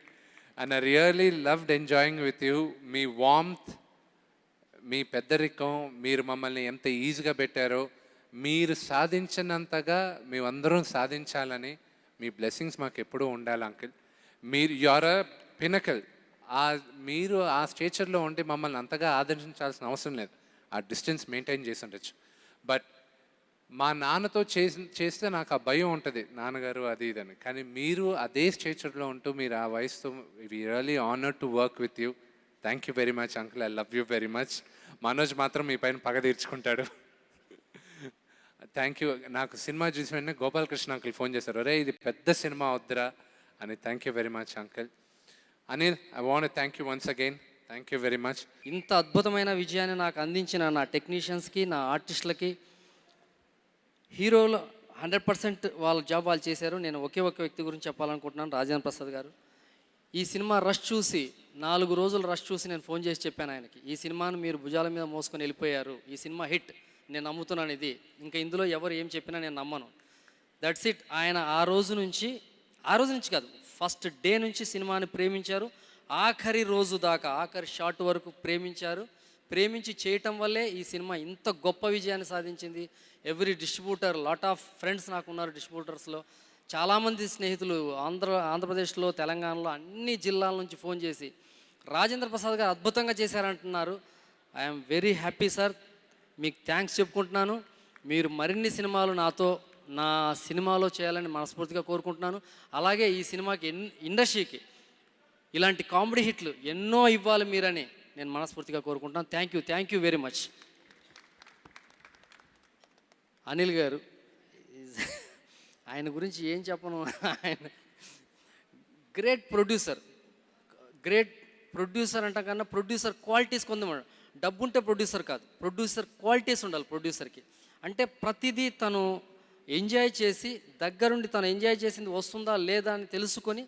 And I really loved enjoying with you. మీ వార్మ్త్, మీ పెద్దరికం, మీరు మమ్మల్ని ఎంత ఈజీగా పెట్టారో, మీరు సాధించినంతగా మేమందరం సాధించాలని మీ బ్లెస్సింగ్స్ మాకు ఎప్పుడూ ఉండాలి అంకుల్. మీరు యువర్ అ పినకల్. మీరు ఆ స్టేచర్లో ఉండి మమ్మల్ని అంతగా ఆదరించాల్సిన అవసరం లేదు. ఆ డిస్టెన్స్ మెయింటైన్ చేసి ఉండొచ్చు. బట్ మా నాన్నతో చేస్తే నాకు ఆ భయం ఉంటుంది, నాన్నగారు అది ఇదని. కానీ మీరు అదే స్టేచర్లో ఉంటూ మీరు ఆ వయసుతో we really honour to work with you. Thank you very much uncle. I love you very much. Manoj మాత్రం మీ పైన పగ తీర్చుకుంటాడు. Thank you. నాకు సినిమా చూసి వెంటనే గోపాలకృష్ణ అంకుల్ ఫోన్ చేశారు, అరే ఇది పెద్ద సినిమా వద్దురా అని. Thank you very much uncle. Anil, I want thank you once again. Thank you very much. ఇంత అద్భుతమైన విజయాన్ని నాకు అందించిన నా టెక్నీషియన్స్కి, నా ఆర్టిస్టులకి, హీరోలు 100% వాళ్ళ జాబ్ వాళ్ళు చేశారు. నేను ఒకే ఒక వ్యక్తి గురించి చెప్పాలనుకుంటున్నాను, రాజేంద్ర ప్రసాద్ గారు. ఈ సినిమా రష్ చూసి 4 రోజులు రష్ చూసి నేను ఫోన్ చేసి చెప్పాను ఆయనకి, ఈ సినిమాను మీరు భుజాల మీద మోసుకొని వెళ్ళిపోయారు, ఈ సినిమా హిట్, నేను నమ్ముతున్నాను ఇది, ఇంకా ఇందులో ఎవరు ఏం చెప్పినా నేను నమ్మను. That's it. ఆయన ఆ రోజు నుంచి కాదు, ఫస్ట్ డే నుంచి సినిమాని ప్రేమించారు. ఆఖరి రోజు దాకా, ఆఖరి షాట్ వరకు ప్రేమించారు. ప్రేమించి చేయటం వల్లే ఈ సినిమా ఇంత గొప్ప విజయాన్ని సాధించింది. Every distributor, lot of friends నాకు ఉన్నారు డిస్ట్రిబ్యూటర్స్లో. చాలామంది స్నేహితులు ఆంధ్రప్రదేశ్లో, తెలంగాణలో, అన్ని జిల్లాల నుంచి ఫోన్ చేసి రాజేంద్ర ప్రసాద్ గారు అద్భుతంగా చేశారంటున్నారు. I'm very happy sir. మీకు థ్యాంక్స్ చెప్పుకుంటున్నాను. మీరు మరిన్ని సినిమాలు నాతో నా సినిమాలో చేయాలని మనస్ఫూర్తిగా కోరుకుంటున్నాను. అలాగే ఈ సినిమాకి ఇండస్ట్రీకి ఇలాంటి కామెడీ హిట్లు ఎన్నో ఇవ్వాలి మీరని నేను మనస్ఫూర్తిగా కోరుకుంటున్నాను. Thank you very much. Anil గారు, ఆయన గురించి ఏం చెప్పను. ఆయన గ్రేట్ ప్రొడ్యూసర్ అంట కన్నా ప్రొడ్యూసర్ క్వాలిటీస్ కొందాం. డబ్బు ఉంటే ప్రొడ్యూసర్ కాదు, ప్రొడ్యూసర్ క్వాలిటీస్ ఉండాలి ప్రొడ్యూసర్కి. అంటే ప్రతిదీ తను ఎంజాయ్ చేసి, దగ్గరుండి తను ఎంజాయ్ చేసింది వస్తుందా లేదా అని తెలుసుకొని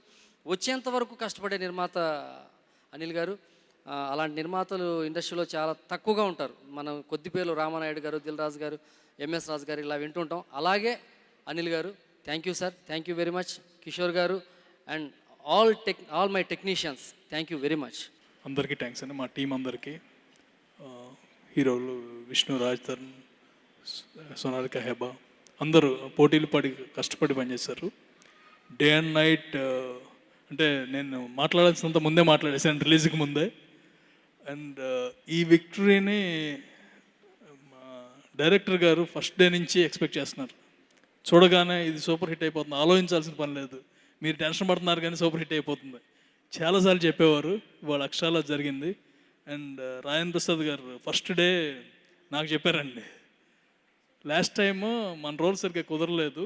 వచ్చేంత వరకు కష్టపడే నిర్మాత అనిల్ గారు. అలాంటి నిర్మాతలు ఇండస్ట్రీలో చాలా తక్కువగా ఉంటారు. మనం కొద్దిపేరు రామానాయుడు గారు, దిల్ రాజు గారు, ఎంఎస్ రాజు గారు ఇలా వింటుంటాం. అలాగే అనిల్ గారు, thank you sir. Thank you very much. Kishore గారు and all my technicians, thank you very much. అందరికీ థ్యాంక్స్ అండి, మా టీం అందరికీ. హీరోలు విష్ణు, రాజ్ తరుణ్, సోనాలిక, హెబా అందరూ పోటీలు పడి కష్టపడి పనిచేశారు. Day and night. అంటే నేను మాట్లాడాల్సినంత ముందే మాట్లాడేసాను రిలీజ్కి ముందే. అండ్ ఈ విక్టరీని మా డైరెక్టర్ గారు ఫస్ట్ డే నుంచి ఎక్స్పెక్ట్ చేస్తున్నారు. చూడగానే ఇది సూపర్ హిట్ అయిపోతుంది, ఆలోచించాల్సిన పని లేదు, మీరు టెన్షన్ పడుతున్నారు కానీ సూపర్ హిట్ అయిపోతుంది చాలాసార్లు చెప్పేవారు. ఇవాళ అక్షరాలా జరిగింది. అండ్ రాజేంద్ర ప్రసాద్ గారు ఫస్ట్ డే నాకు చెప్పారండి, లాస్ట్ టైము మన రోల్ సరిగ్గా కుదరలేదు,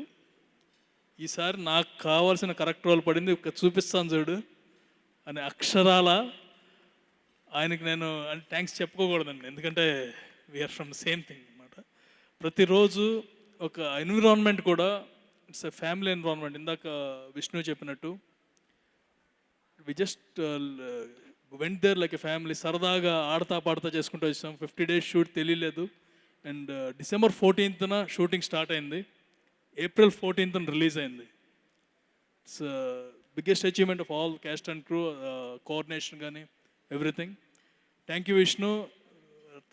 ఈసారి నాకు కావాల్సిన కరెక్ట్ రోల్ పడింది, చూపిస్తాను చూడు అని అక్షరాల. ఆయనకి నేను అంటే థ్యాంక్స్ చెప్పుకోకూడదండి, ఎందుకంటే వీఆర్ ఫ్రమ్ సేమ్ థింగ్ అనమాట. ప్రతిరోజు ఒక ఎన్విరాన్మెంట్ కూడా ఇట్స్ ఎ ఫ్యామిలీ ఎన్విరాన్మెంట్. ఇందాక విష్ణు చెప్పినట్టు we just went there like a family. సరదాగా ఆడతా పాడతా చేసుకుంటూ వచ్చాం. 50 days షూట్ తెలియలేదు. And December 14th shooting start అయింది, April 14th రిలీజ్ అయింది. It's biggest achievement of all cast and crew, coordination కానీ ఎవ్రీథింగ్. Thank you Vishnu.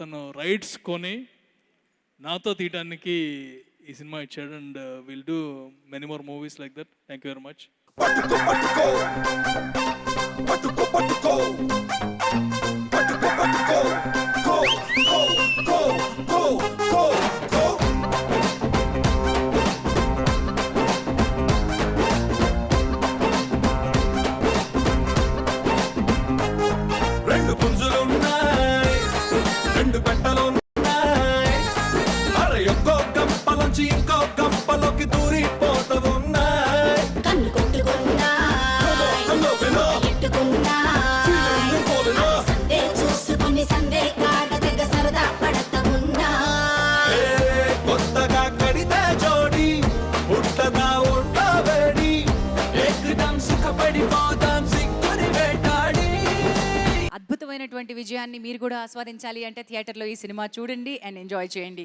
తను రైట్స్ కొని నాతో తీయటానికి ఈ సినిమా ఇచ్చాడు. And will do many more movies like that. Thank you very much. ఒక్కో గంపలోంచి ఇంకో గంపలోకి దూరిపోతూ ఉన్నాయి కన్ను కొట్టుకున్నా ఎట్టుకున్నా సందే చూసుకుని సందే కాడ తెగ సరదా పడతా ఉన్నా కొత్తగా కడితే జోడి ఉంటదా ఉంట వేడి ఏకదం సుఖపడిపోదాం సిక్కుని వేటాడి. అద్భుతమైనటువంటి విజయాన్ని మీరు కూడా ఆస్వాదించాలి అంటే థియేటర్లో ఈ సినిమా చూడండి అండ్ ఎంజాయ్ చేయండి.